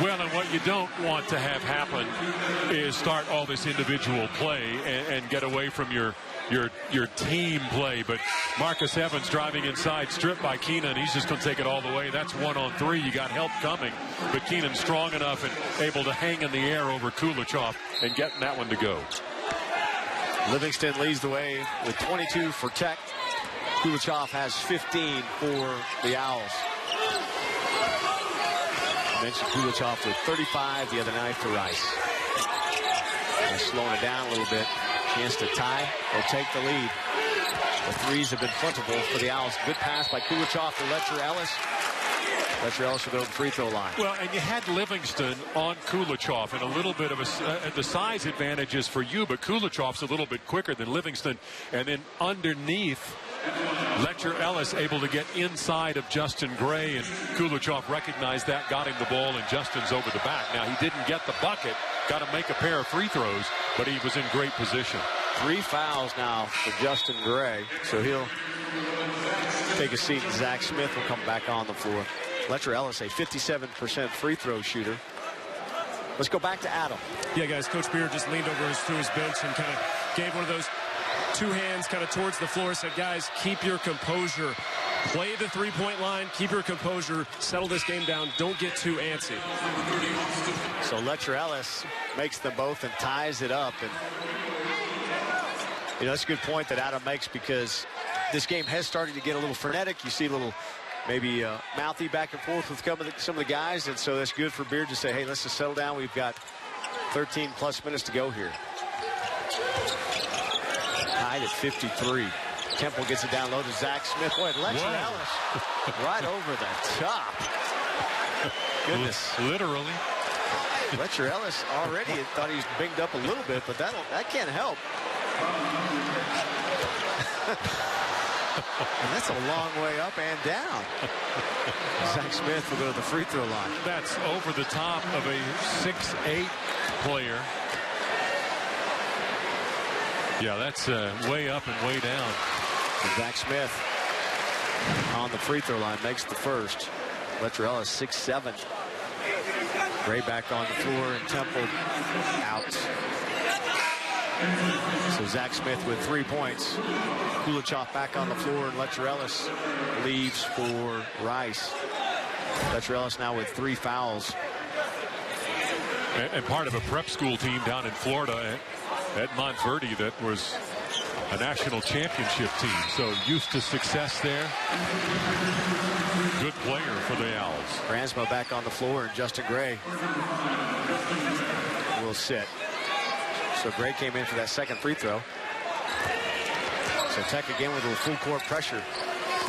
Well, and what you don't want to have happen is start all this individual play and get away from your team play. But Marcus Evans driving inside, stripped by Keenan. He's just going to take it all the way. That's 1-on-3. You got help coming. But Keenan's strong enough and able to hang in the air over Kulichev and getting that one to go. Livingston leads the way with 22 for Tech. Kulichev has 15 for the Owls. I mentioned Kulichev with 35 the other night for Rice. They're slowing it down a little bit. Chance to tie or take the lead. The threes have been plentiful for the Owls. Good pass by Kulichev to Letcher Ellis. Letcher Ellis will go to the free throw line. Well, and you had Livingston on Kulichev, and a little bit of the size advantages for you, but Kulichev's a little bit quicker than Livingston. And then underneath, Letcher Ellis able to get inside of Justin Gray, and Kulichev recognized that, got him the ball, and Justin's over the back. Now, he didn't get the bucket, got to make a pair of free throws, but he was in great position. 3 fouls now for Justin Gray, so he'll take a seat, and Zach Smith will come back on the floor. Letcher Ellis, a 57% free throw shooter. Let's go back to Adam. Yeah, guys, Coach Beard just leaned over to his bench and kind of gave one of those 2 hands kind of towards the floor, said, guys, keep your composure. Play the 3-point line, keep your composure, settle this game down, don't get too antsy. So Letcher Ellis makes them both and ties it up. And you know, that's a good point that Adam makes, because this game has started to get a little frenetic. You see little maybe mouthy back and forth with some of the guys, and so that's good for Beard to say, hey, let's just settle down. We've got 13+ minutes to go here. Tied at 53. Temple gets it down low to Zach Smith. Boy, Letcher Ellis right over the top. Goodness. Literally. Letcher Ellis already thought he was binged up a little bit, but that can't help. And that's a long way up and down. Zach Smith will go to the free throw line. That's over the top of a 6'8" player. Yeah, that's way up and way down. And Zach Smith on the free throw line makes the first. Letcher Ellis 6'7". Gray back on the floor and Temple out. So Zach Smith with 3 points. Kulichov back on the floor and Letcher Ellis leaves for Rice. Letcher Ellis now with 3 fouls. And part of a prep school team down in Florida at Montverde that was a national championship team. So used to success there. Good player for the Owls. Ransmo back on the floor and Justin Gray will sit. So Gray came in for that second free throw. So Tech again with a full court pressure.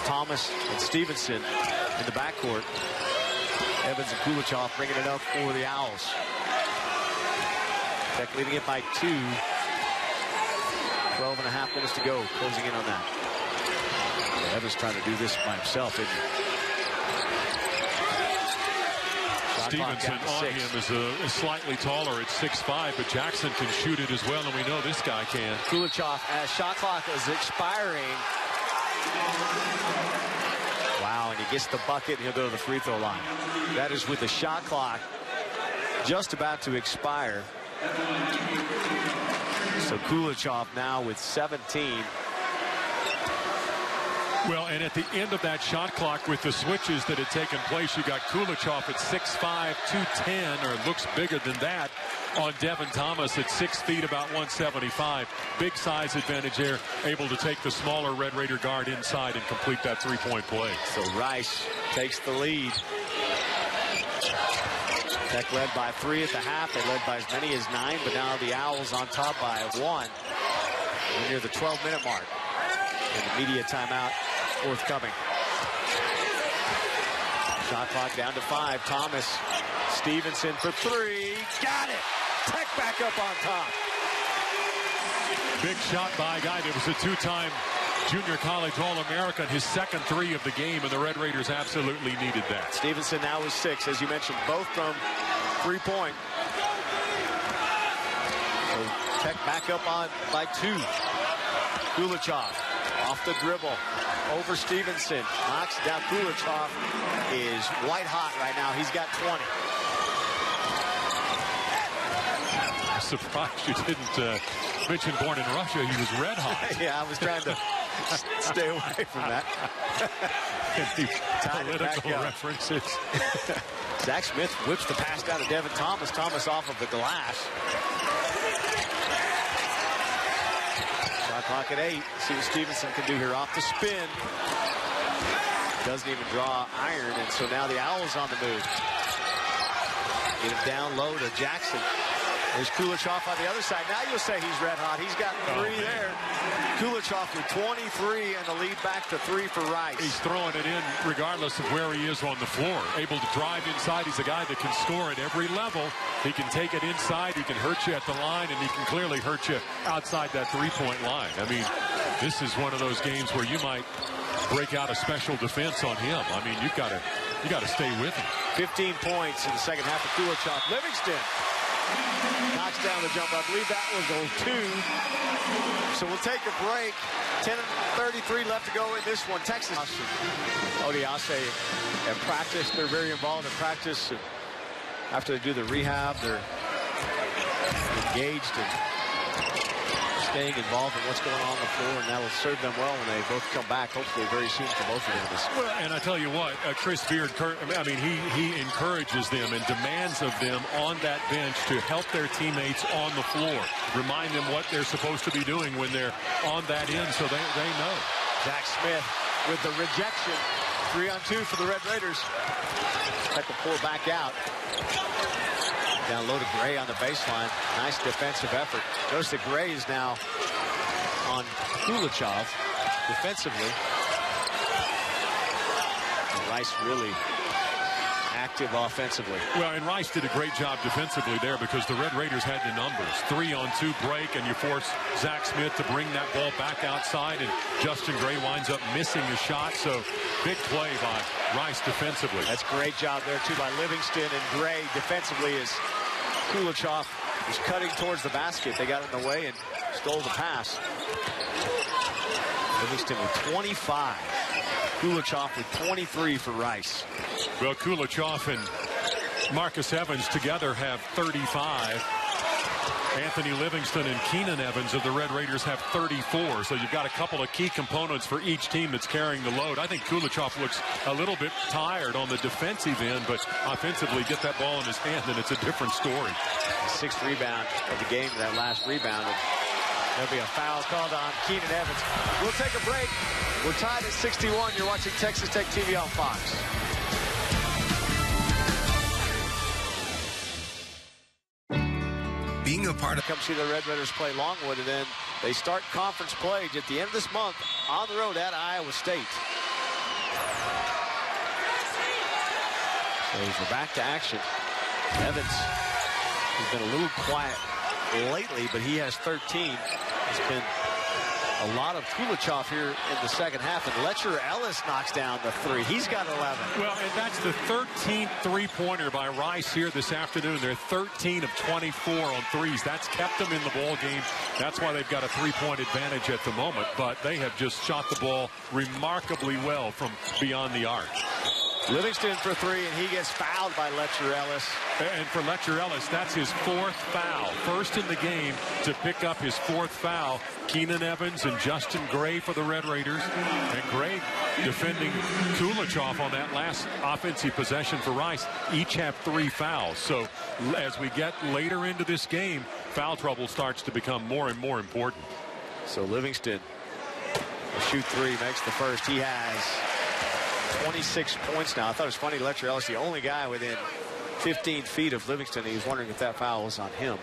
Thomas and Stevenson in the backcourt. Evans and Kulichov bringing it up for the Owls. Tech leading it by 2. 12.5 minutes to go. Closing in on that. Yeah, Evans trying to do this by himself, isn't he? Stevenson on him is slightly taller at 6'5", but Jackson can shoot it as well, and we know this guy can. Kulichov, as shot clock is expiring. Wow, and he gets the bucket, and he'll go to the free throw line. That is with the shot clock just about to expire. So Kulichov now with 17. Well, and at the end of that shot clock with the switches that had taken place, you got Kulichov at 6'5", 210, or looks bigger than that, on Devin Thomas at 6 feet, about 175. Big size advantage there, able to take the smaller Red Raider guard inside and complete that three-point play. So Rice takes the lead. Tech led by 3 at the half. They led by as many as 9, but now the Owls on top by 1. We're near the 12-minute mark. And the media timeout forthcoming. Shot clock down to 5. Thomas, Stevenson for 3. Got it! Tech back up on top. Big shot by a guy that was a 2-time junior college All-American, his second 3 of the game, and the Red Raiders absolutely needed that. Stevenson now is 6, as you mentioned, both from 3-point. So Tech back up on by 2. Kulichov off the dribble over Stevenson, knocks it down. Kulichov is white hot right now. He's got 20. I'm surprised you didn't mention born in Russia. He was red hot. Yeah, I was trying to stay away from that. Political references. Zach Smith whips the pass down to Devin Thomas. Thomas off of the glass. Shot clock at 8. See what Stevenson can do here off the spin. Doesn't even draw iron, and so now the Owls on the move. Get him down low to Jackson. There's Kulichov on the other side. Now you'll say he's red hot. He's got 3 there. Kulichov with 23 and the lead back to 3 for Rice. He's throwing it in regardless of where he is on the floor. Able to drive inside. He's a guy that can score at every level. He can take it inside. He can hurt you at the line, and he can clearly hurt you outside that 3-point line. I mean, this is one of those games where you might break out a special defense on him. I mean, you got to stay with him. 15 points in the second half of Kulichov. Livingston knocks down the jump. I believe that was 2. So we'll take a break. 10:33 left to go in this one. Texas. Odiase at practice. They're very involved in practice. And after they do the rehab, they're engaged and staying involved in what's going on the floor, and that'll serve them well when they both come back, hopefully very soon for both of them. Well, and I tell you what, Chris Beard, I mean, he encourages them and demands of them on that bench to help their teammates on the floor. Remind them what they're supposed to be doing when they're on that end so they know. Zach Smith with the rejection. 3-on-2 for the Red Raiders. Had to pull back out. Down low to Gray on the baseline. Nice defensive effort. Notice that Gray is now on Kulichov defensively. And Rice really active offensively. Well, and Rice did a great job defensively there because the Red Raiders had the numbers. 3-on-2 break, and you force Zach Smith to bring that ball back outside, and Justin Gray winds up missing a shot. So big play by Rice defensively. That's a great job there, too, by Livingston and Gray defensively as Kulichov was cutting towards the basket. They got in the way and stole the pass. Livingston with 25. Kulichov with 23 for Rice. Well, Kulichov and Marcus Evans together have 35. Anthony Livingston and Keenan Evans of the Red Raiders have 34. So you've got a couple of key components for each team that's carrying the load. I think Kulichov looks a little bit tired on the defensive end, but offensively get that ball in his hand and it's a different story. Sixth rebound of the game, that last rebound. And there'll be a foul called on Keenan Evans. We'll take a break. We're tied at 61. You're watching Texas Tech TV on Fox. Being a part of... Come see the Red Raiders play Longwood, and then they start conference play at the end of this month on the road at Iowa State. So we're back to action. Evans has been a little quiet lately, but he has 13. It's been a lot of Kulichov here in the second half, and Letcher Ellis knocks down the three. He's got 11. Well, and that's the 13th three-pointer by Rice here this afternoon. They're 13 of 24 on threes. That's kept them in the ball game. That's why they've got a three-point advantage at the moment, but they have just shot the ball remarkably well from beyond the arc. Livingston for three, and he gets fouled by Letcher Ellis. And for Letcher Ellis, that's his fourth foul. First in the game to pick up his fourth foul. Keenan Evans and Justin Gray for the Red Raiders. And Gray defending Kulichov on that last offensive possession for Rice. Each have 3 fouls. So as we get later into this game, foul trouble starts to become more and more important. So Livingston will shoot three, makes the first. He has 26 points now. I thought it was funny, Letcher Ellis, the only guy within 15 feet of Livingston. He was wondering if that foul was on him.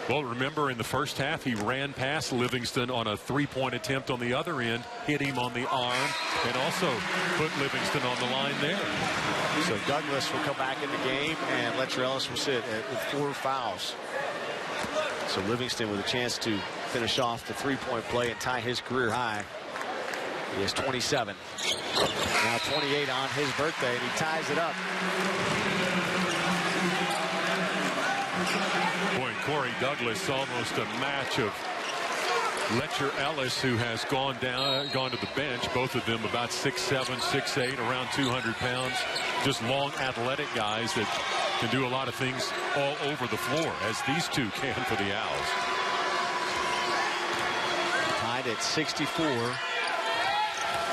Well, remember in the first half, he ran past Livingston on a three-point attempt on the other end, hit him on the arm, and also put Livingston on the line there. So Douglas will come back in the game, and Letcher Ellis will sit with 4 fouls. So Livingston with a chance to finish off the three-point play and tie his career high. He has 27. Now 28 on his birthday, and he ties it up. Boy, Corey Douglas almost a match of Letcher Ellis, who has gone to the bench. Both of them about 6'7", 6'8", around 200 pounds. Just long, athletic guys that can do a lot of things all over the floor, as these two can for the Owls. Tied at 64.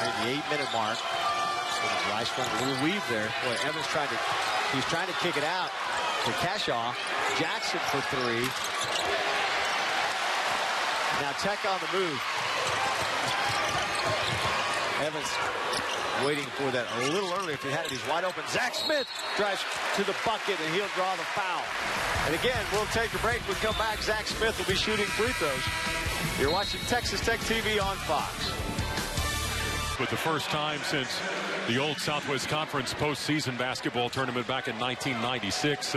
In the 8-minute mark. Rice went a little weave there. Boy, Evans he's trying to kick it out to Cashaw. Jackson for three. Now Tech on the move. Evans waiting for that a little early. If he had it, he's wide open. Zach Smith drives to the bucket, and he'll draw the foul. And again, we'll take a break. When we come back, Zach Smith will be shooting free throws. You're watching Texas Tech TV on Fox. With the first time since the old Southwest Conference postseason basketball tournament back in 1996.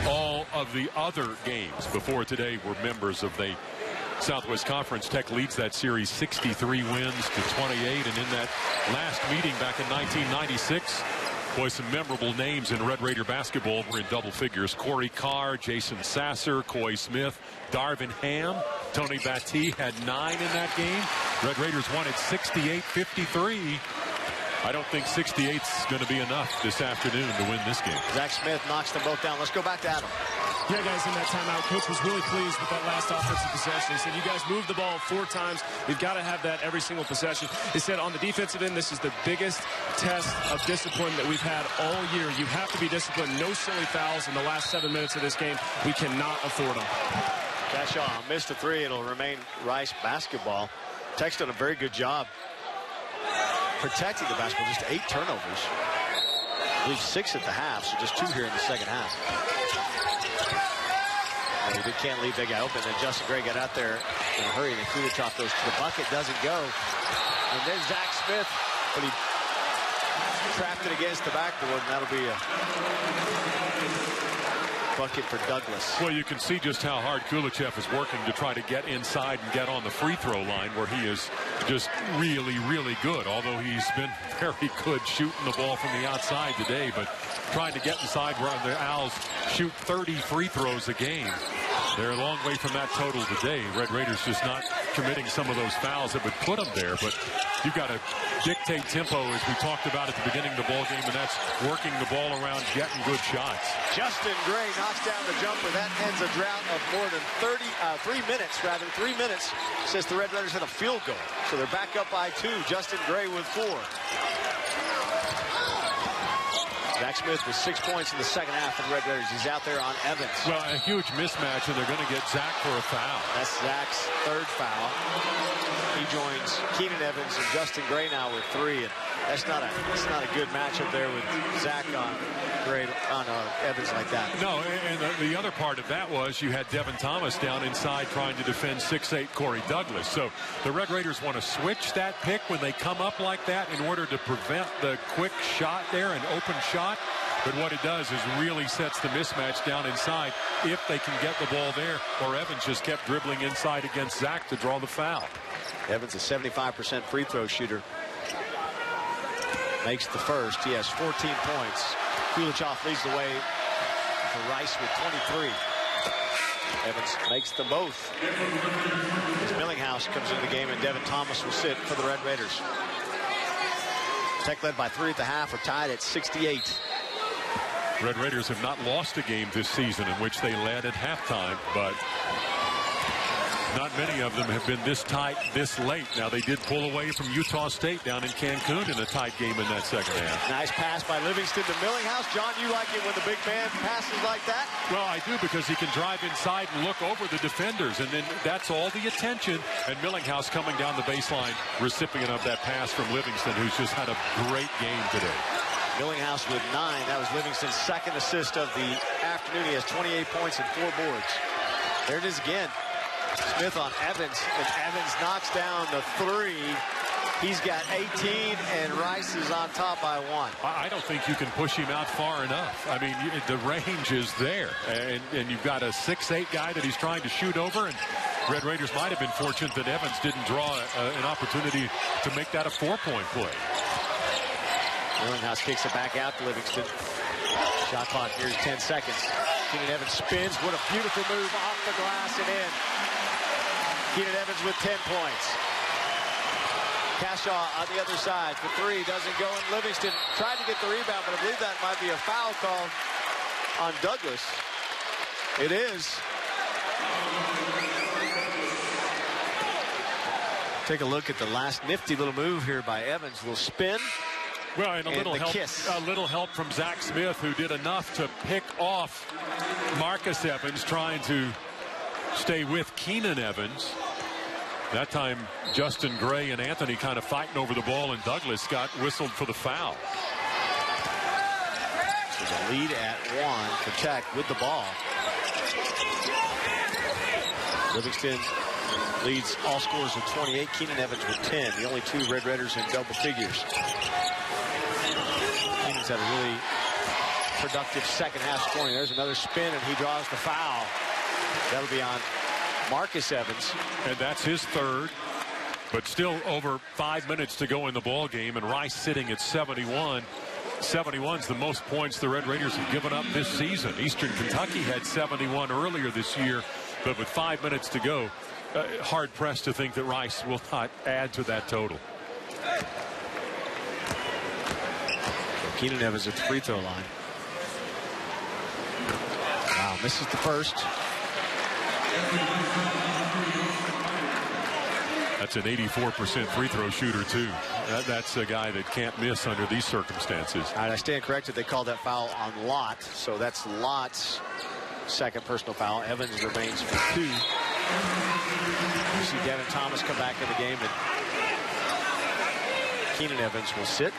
All of the other games before today were members of the Southwest Conference. Tech leads that series 63 wins to 28. And in that last meeting back in 1996, boy, some memorable names in Red Raider basketball were in double figures. Corey Carr, Jason Sasser, Coy Smith, Darvin Ham, Tony Batty had 9 in that game. Red Raiders won at 68-53. I don't think 68's going to be enough this afternoon to win this game. Zach Smith knocks them both down. Let's go back to Adam. Yeah, guys, in that timeout, coach was really pleased with that last offensive possession. He said, you guys moved the ball 4 times. We've got to have that every single possession. He said on the defensive end, this is the biggest test of discipline that we've had all year. You have to be disciplined. No silly fouls in the last 7 minutes of this game. We cannot afford them. Cashaw missed a three. It'll remain Rice basketball. Tech's done a very good job protecting the basketball. Just 8 turnovers. I believe 6 at the half, so just 2 here in the second half. And they can't leave that guy open. Then Justin Gray got out there in a hurry, and then Kulichov goes to the bucket, doesn't go. And then Zach Smith, but he trapped it against the backboard, and that'll be a bucket for Douglas. Well, you can see just how hard Kulichev is working to try to get inside and get on the free throw line, where he is just really, really good. Although he's been very good shooting the ball from the outside today, but trying to get inside where the Owls shoot 30 free throws a game. They're a long way from that total today. Red Raiders just not committing some of those fouls that would put them there. But you've got to dictate tempo, as we talked about at the beginning of the ball game, and that's working the ball around, getting good shots. Justin Gray knocks down the jumper. That ends a drought of more than 3 minutes, rather. 3 minutes since the Red Raiders had a field goal. So they're back up by 2. Justin Gray with 4. Zach Smith with 6 points in the second half for the Red Raiders. He's out there on Evans. Well, a huge mismatch, and they're going to get Zach for a foul. That's Zach's 3rd foul. He joins Keenan Evans and Justin Gray now with 3. And that's not a good matchup there with Zach on Evans like that. No, and the other part of that was you had Devin Thomas down inside trying to defend 6'8" Corey Douglas. So the Red Raiders want to switch that pick when they come up like that in order to prevent the quick shot there, an open shot. But what it does is really sets the mismatch down inside if they can get the ball there, or Evans just kept dribbling inside against Zach to draw the foul. Evans, a 75% free throw shooter, makes the first. He has 14 points. Kulichov leads the way for Rice with 23. Evans makes them both. As Millinghouse comes into the game, and Devin Thomas will sit for the Red Raiders. Tech led by 3 at the half, are tied at 68. Red Raiders have not lost a game this season in which they led at halftime, but not many of them have been this tight this late. Now, they did pull away from Utah State down in Cancun in a tight game in that second half. Nice pass by Livingston to Millinghouse. John, you like it when the big man passes like that? Well, I do, because he can drive inside and look over the defenders, and then that's all the attention. And Millinghouse coming down the baseline, recipient of that pass from Livingston, who's just had a great game today. Millinghouse with 9. That was Livingston's 2nd assist of the afternoon. He has 28 points and 4 boards. There it is again. Smith on Evans, and Evans knocks down the 3. He's got 18, and Rice is on top by 1. I don't think you can push him out far enough. I mean, the range is there, and you've got a 6'8" guy that he's trying to shoot over, and Red Raiders might have been fortunate that Evans didn't draw an opportunity to make that a 4-point play. Millinghouse kicks it back out to Livingston. Shot clock, here's 10 seconds. Keenan Evans spins. What a beautiful move off the glass and in. Keenan Evans with 10 points. Cashaw on the other side for 3. Doesn't go, and Livingston tried to get the rebound, but I believe that might be a foul call on Douglas. It is. Take a look at the last nifty little move here by Evans. Little spin. Well, and a little help from Zach Smith, who did enough to pick off Marcus Evans, trying to stay with Keenan Evans. That time, Justin Gray and Anthony kind of fighting over the ball, and Douglas got whistled for the foul. So the lead at 1 for Tech with the ball. Livingston leads all scores with 28. Keenan Evans with 10. The only 2 Red Raiders in double figures. Keenan's had a really productive second half scoring. There's another spin, and he draws the foul. That'll be on Marcus Evans. And that's his 3rd. But still over 5 minutes to go in the ball game, and Rice sitting at 71. 71's the most points the Red Raiders have given up this season. Eastern Kentucky had 71 earlier this year, but with 5 minutes to go, hard-pressed to think that Rice will not add to that total. Keenan Evans at the free throw line. Wow, misses the first. That's an 84% free throw shooter, too. That's a guy that can't miss under these circumstances. All right, I stand corrected. They called that foul on Lott, so that's Lott's 2nd personal foul. Evans remains for 2. You see Devin Thomas come back in the game, and Keenan Evans will sit.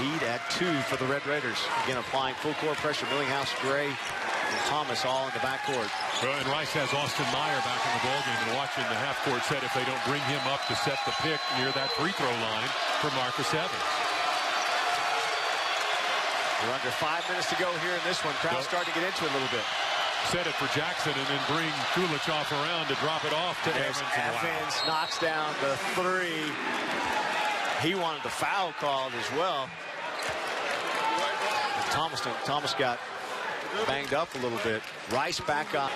Lead at 2 for the Red Raiders. Again, applying full court pressure. Millinghouse, Gray, and Thomas all in the backcourt. Well, and Rice has Austin Meyer back in the ballgame, and watching the half-court set if they don't bring him up to set the pick near that free throw line for Marcus Evans. We're under 5 minutes to go here in this one. Crowd's starting to get into it a little bit. Set it for Jackson and then bring Kulichoff around to drop it off to There's Evans. Evans knocks down the 3. He wanted the foul called as well. And Thomas got banged up a little bit. Rice back on.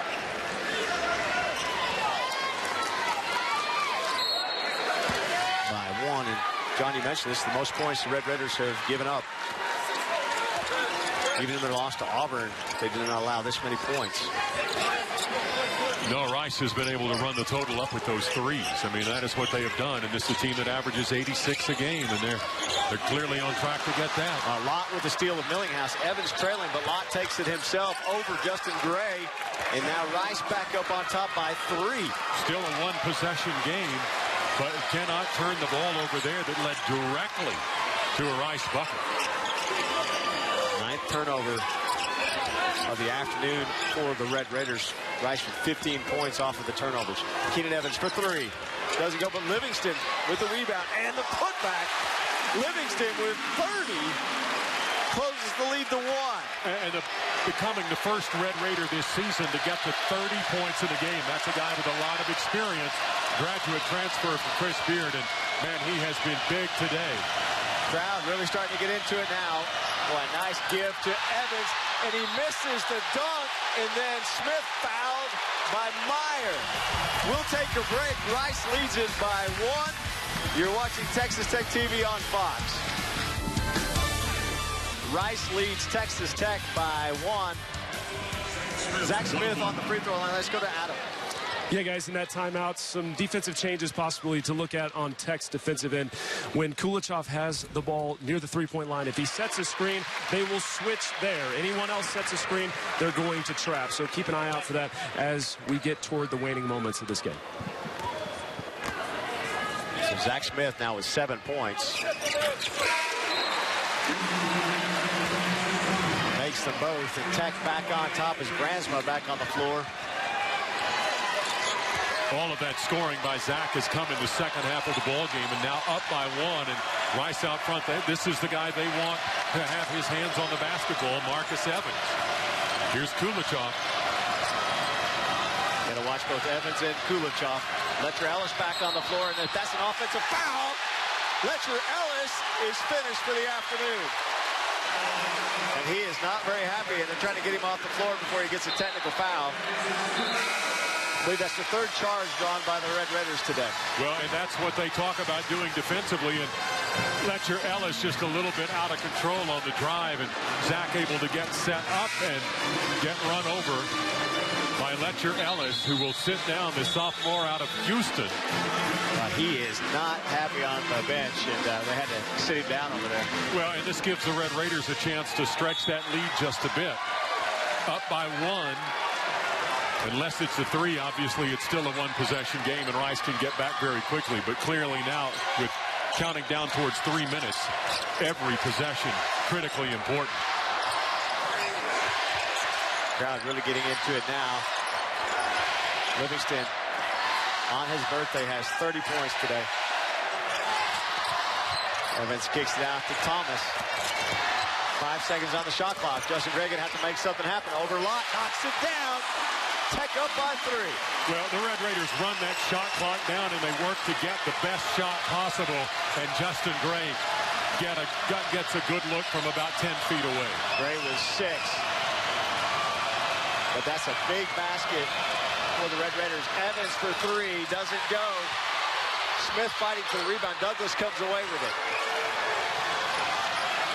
By 1, and John, you mentioned this, the most points the Red Raiders have given up. Even in their loss to Auburn, they did not allow this many points. No, Rice has been able to run the total up with those threes. I mean, that is what they have done, and this is a team that averages 86 a game, and they're clearly on track to get that. Lott with the steal of Millinghouse. Evans trailing, but Lott takes it himself over Justin Gray, and now Rice back up on top by 3. Still a one-possession game, but cannot turn the ball over there that led directly to a Rice bucket. 9th turnover of the afternoon for the Red Raiders. Rice with 15 points off of the turnovers. Keenan Evans for 3. Doesn't go, but Livingston with the rebound and the putback. Livingston with 30 closes the lead to 1. And becoming the first Red Raider this season to get to 30 points in a game. That's a guy with a lot of experience. Graduate transfer from Chris Beard, and man, he has been big today. Crowd really starting to get into it now. Boy, nice give to Evans, and he misses the dunk, and then Smith fouled by Meyer. We'll take a break. Rice leads it by 1. You're watching Texas Tech TV on Fox. Rice leads Texas Tech by 1. Zach Smith on the free throw line. Let's go to Adam. Yeah, guys, in that timeout, some defensive changes possibly to look at on Tech's defensive end. When Kulichoff has the ball near the three-point line, if he sets a screen, they will switch there. Anyone else sets a screen, they're going to trap. So keep an eye out for that as we get toward the waning moments of this game. So Zach Smith now with 7 points. Makes them both, and Tech back on top as Bransma back on the floor. All of that scoring by Zach has come in the second half of the ball game, and now up by 1, and Rice out front. This is the guy they want to have his hands on the basketball, Marcus Evans. Here's Kulichoff. Got to watch both Evans and Kulichoff. Letcher Ellis back on the floor, and that's an offensive foul. Letcher Ellis is finished for the afternoon. And he is not very happy, and they're trying to get him off the floor before he gets a technical foul. I believe that's the 3rd charge drawn by the Red Raiders today. Well, and that's what they talk about doing defensively, and Letcher Ellis just a little bit out of control on the drive, and Zach able to get set up and get run over by Letcher Ellis, who will sit down, the sophomore out of Houston. He is not happy on the bench, and they had to sit him down over there. Well, and this gives the Red Raiders a chance to stretch that lead just a bit. Up by 1. Unless it's a 3, obviously it's still a one-possession game, and Rice can get back very quickly. But clearly now, with counting down towards 3 minutes, every possession critically important. Crowd really getting into it now. Livingston, on his birthday, has 30 points today. Evans kicks it out to Thomas. 5 seconds on the shot clock. Justin Gray gonna have to make something happen. Over Lott, knocks it down. Tech up by 3. Well, the Red Raiders run that shot clock down, and they work to get the best shot possible. And Justin Gray gets a good look from about 10 feet away. Gray was 6. But that's a big basket for the Red Raiders. Evans for 3, doesn't go. Smith fighting for the rebound. Douglas comes away with it.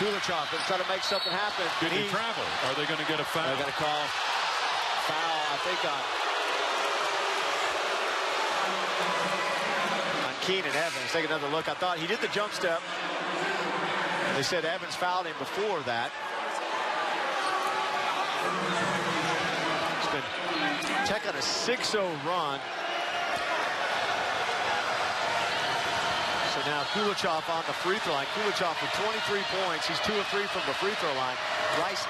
Kulichoff is trying to make something happen. Did he travel? Are they going to get a foul? They're going to call foul, I think, on Keenan Evans. Take another look. I thought he did the jump step. They said Evans fouled him before that. It's been Tech on a 6-0 run. And now Kulichov on the free throw line. Kulichov with 23 points. He's 2 of 3 from the free throw line. Rice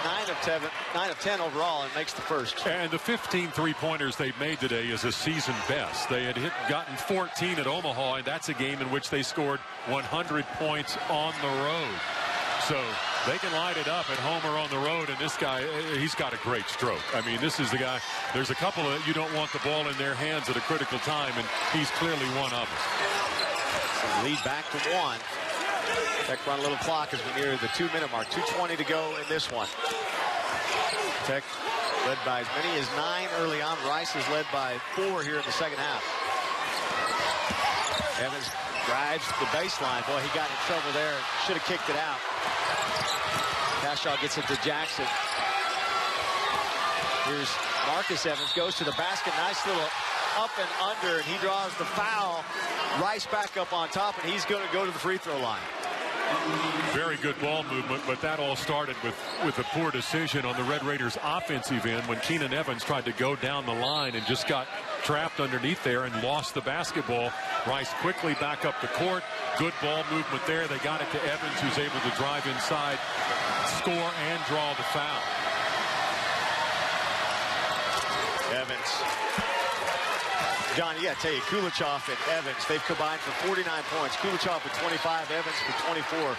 9 of 10 overall and makes the first. And the 15 three-pointers they've made today is a season best. They had gotten 14 at Omaha, and that's a game in which they scored 100 points on the road. So they can light it up at home or on the road, and this guy, he's got a great stroke. I mean, this is the guy. There's a couple of you don't want the ball in their hands at a critical time, and he's clearly one of them. So lead back to 1. Tech run a little clock as we near the 2-minute mark. 2:20 to go in this one. Tech led by as many as 9 early on. Rice is led by 4 here in the second half. Evans drives the baseline. Boy, he got in trouble there. Should have kicked it out. Cashaw gets it to Jackson. Here's Marcus Evans. Goes to the basket. Nice little up and under, and he draws the foul. Rice back up on top, and he's going to go to the free throw line. Very good ball movement, but that all started with a poor decision on the Red Raiders' offensive end when Keenan Evans tried to go down the line and just got trapped underneath there and lost the basketball. Rice quickly back up the court. Good ball movement there. They got it to Evans, who's able to drive inside, score, and draw the foul. Evans. John, you got to tell you, Kulichov and Evans, they've combined for 49 points. Kulichov with 25, Evans for 24.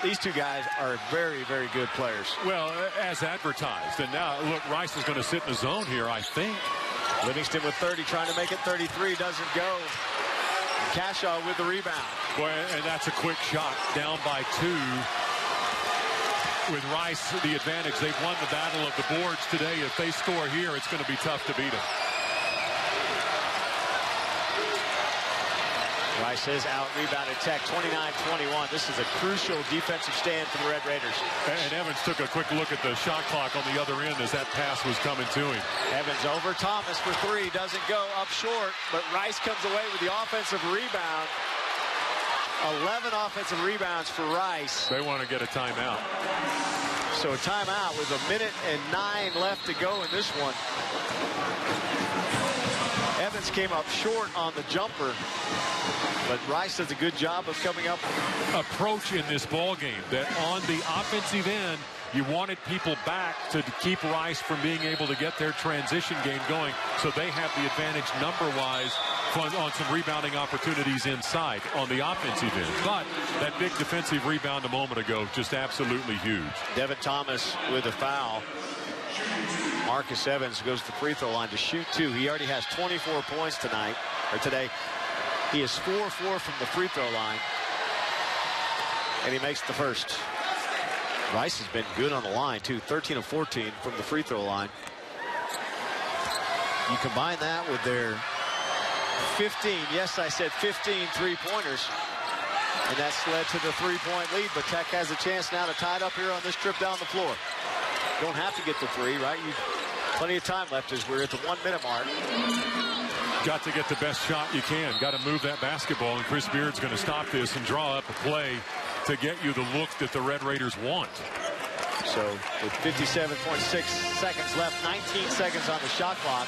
These two guys are very, very good players. Well, as advertised. And now, look, Rice is going to sit in the zone here, I think. Livingston with 30, trying to make it 33, doesn't go. Cashaw with the rebound. Boy, and that's a quick shot, down by 2. With Rice, the advantage. They've won the battle of the boards today. If they score here, it's going to be tough to beat them. Rice is out rebounded Tech 29-21. This is a crucial defensive stand for the Red Raiders. And Evans took a quick look at the shot clock on the other end as that pass was coming to him. Evans over Thomas for 3, doesn't go, up short, but Rice comes away with the offensive rebound. 11 offensive rebounds for Rice. They want to get a timeout. So a timeout with 1 minute and 9 left to go in this one. Evans came up short on the jumper, but Rice does a good job of coming up. Approach in this ball game that on the offensive end, you wanted people back to keep Rice from being able to get their transition game going, so they have the advantage number-wise on some rebounding opportunities inside on the offensive end. But that big defensive rebound a moment ago, just absolutely huge. Devin Thomas with a foul. Marcus Evans goes to the free throw line to shoot 2. He already has 24 points today. He is 4-4 from the free throw line, and he makes the first. Rice has been good on the line too, 13 of 14 from the free throw line. You combine that with their 15, yes, I said 15 three-pointers, and that's led to the 3-point lead. But Tech has a chance now to tie it up here on this trip down the floor. Don't have to get the 3, right? Plenty of time left as we're at the 1 minute mark. Got to get the best shot you can. Got to move that basketball, and Chris Beard's going to stop this and draw up a play to get you the look that the Red Raiders want. So with 57.6 seconds left, 19 seconds on the shot clock.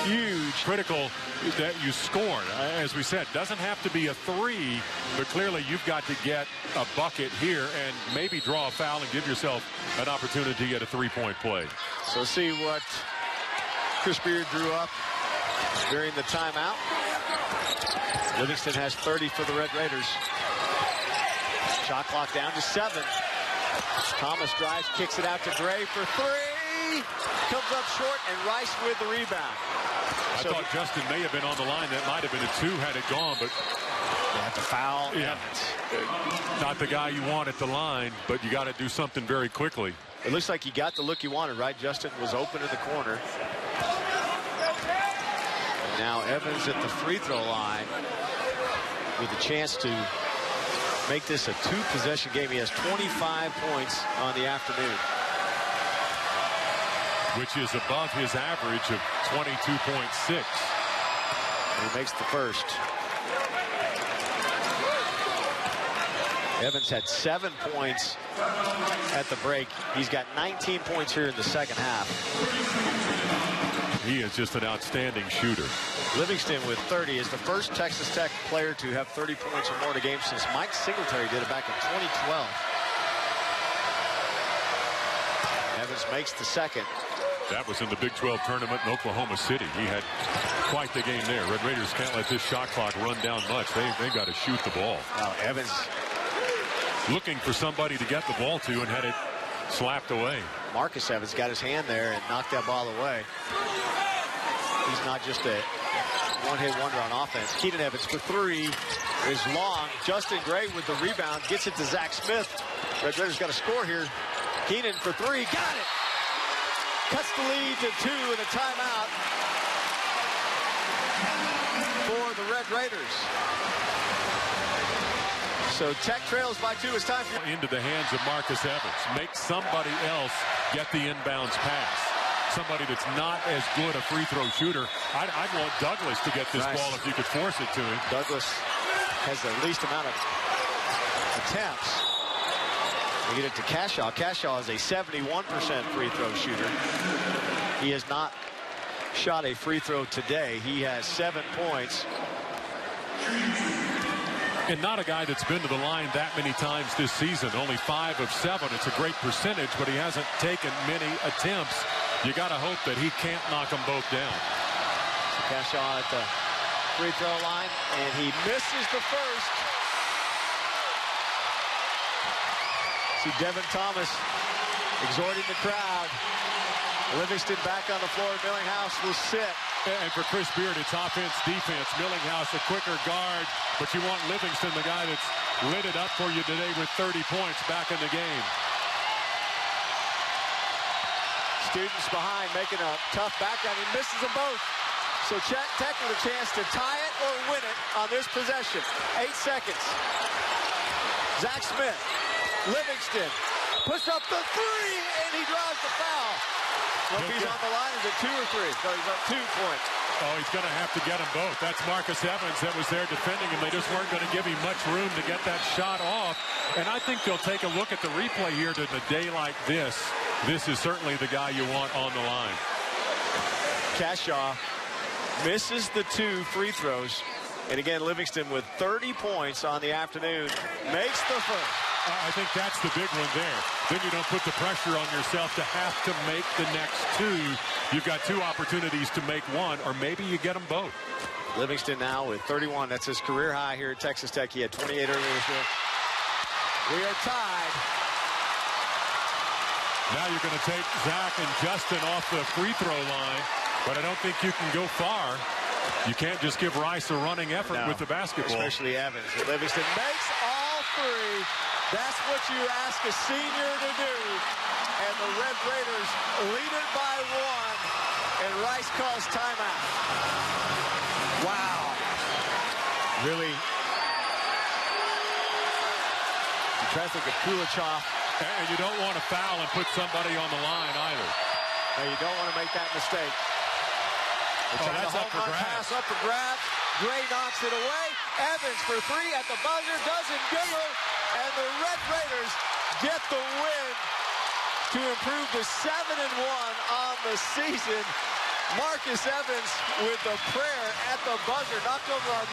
Huge. Critical that you score. As we said, doesn't have to be a 3, but clearly you've got to get a bucket here and maybe draw a foul and give yourself an opportunity at a 3-point play. So see what Chris Beard drew up during the timeout. Livingston has 30 for the Red Raiders. Shot clock down to 7. Thomas drives, kicks it out to Gray for 3. Comes up short, and Rice with the rebound. I thought Justin may have been on the line. That might have been a 2 had it gone, but they have to foul. Yeah, not the guy you want at the line, but you got to do something very quickly. It looks like he got the look he wanted, right? Justin was open in the corner. And now Evans at the free throw line with a chance to make this a 2-possession game. He has 25 points on the afternoon, which is above his average of 22.6. And he makes the first. Evans had 7 points at the break. He's got 19 points here in the second half. He is just an outstanding shooter. Livingston with 30 is the first Texas Tech player to have 30 points or more in a game since Mike Singletary did it back in 2012. Evans makes the second. That was in the Big 12 tournament in Oklahoma City. He had quite the game there. Red Raiders can't let this shot clock run down much. They got to shoot the ball. Now Evans looking for somebody to get the ball to and had it slapped away. Marcus Evans got his hand there and knocked that ball away. He's not just a one-hit wonder on offense. Keenan Evans for three is long. Justin Gray with the rebound gets it to Zach Smith. Red Raiders got to score here. Keenan for three, got it. Cuts the lead to 2 and a timeout for the Red Raiders. So Tech trails by 2. It's time for into the hands of Marcus Evans. Make somebody else get the inbounds pass. Somebody that's not as good a free throw shooter. I'd want Douglas to get this ball if you could force it to him. Douglas has the least amount of attempts. We get it to Cashaw. Cashaw is a 71% free throw shooter. He has not shot a free throw today. He has 7 points. And not a guy that's been to the line that many times this season. Only 5 of 7. It's a great percentage, but he hasn't taken many attempts. You got to hope that he can't knock them both down. So Cashaw at the free throw line, and he misses the first. See Devin Thomas exhorting the crowd. Livingston back on the floor. Millinghouse will sit. And for Chris Beard, it's offense, defense. Millinghouse, a quicker guard, but you want Livingston, the guy that's lit it up for you today with 30 points back in the game. Students behind, making a tough backdown. He misses them both. So Tech with a chance to tie it or win it on this possession. 8 seconds. Zach Smith, Livingston, push up the three, and he draws the foul. Well, if he's on the line, is it 2 or 3? So he's up 2 points. Oh, he's going to have to get them both. That's Marcus Evans that was there defending him. They just weren't going to give him much room to get that shot off. And I think they'll take a look at the replay here to a day like this. This is certainly the guy you want on the line. Cashaw misses the 2 free throws. And again, Livingston with 30 points on the afternoon makes the first. I think that's the big one there. Then you don't put the pressure on yourself to have to make the next 2. You've got 2 opportunities to make 1, or maybe you get them both. Livingston now with 31. That's his career high here at Texas Tech. He had 28 earlier this year. We are tied. Now you're going to take Zach and Justin off the free throw line, but I don't think you can go far. You can't just give Rice a running effort with the basketball. Especially Evans. And Livingston makes all 3. That's what you ask a senior to do. And the Red Raiders lead it by 1. And Rice calls timeout. Wow. Really. You try to think of Kulichov. And you don't want to foul and put somebody on the line either. No, you don't want to make that mistake. That's up for grabs. Pass up for grabs. Gray knocks it away. Evans for 3 at the buzzer. Doesn't give her. And the Red Raiders get the win to improve to 7-1 on the season. Marcus Evans with the prayer at the buzzer. Knocked over our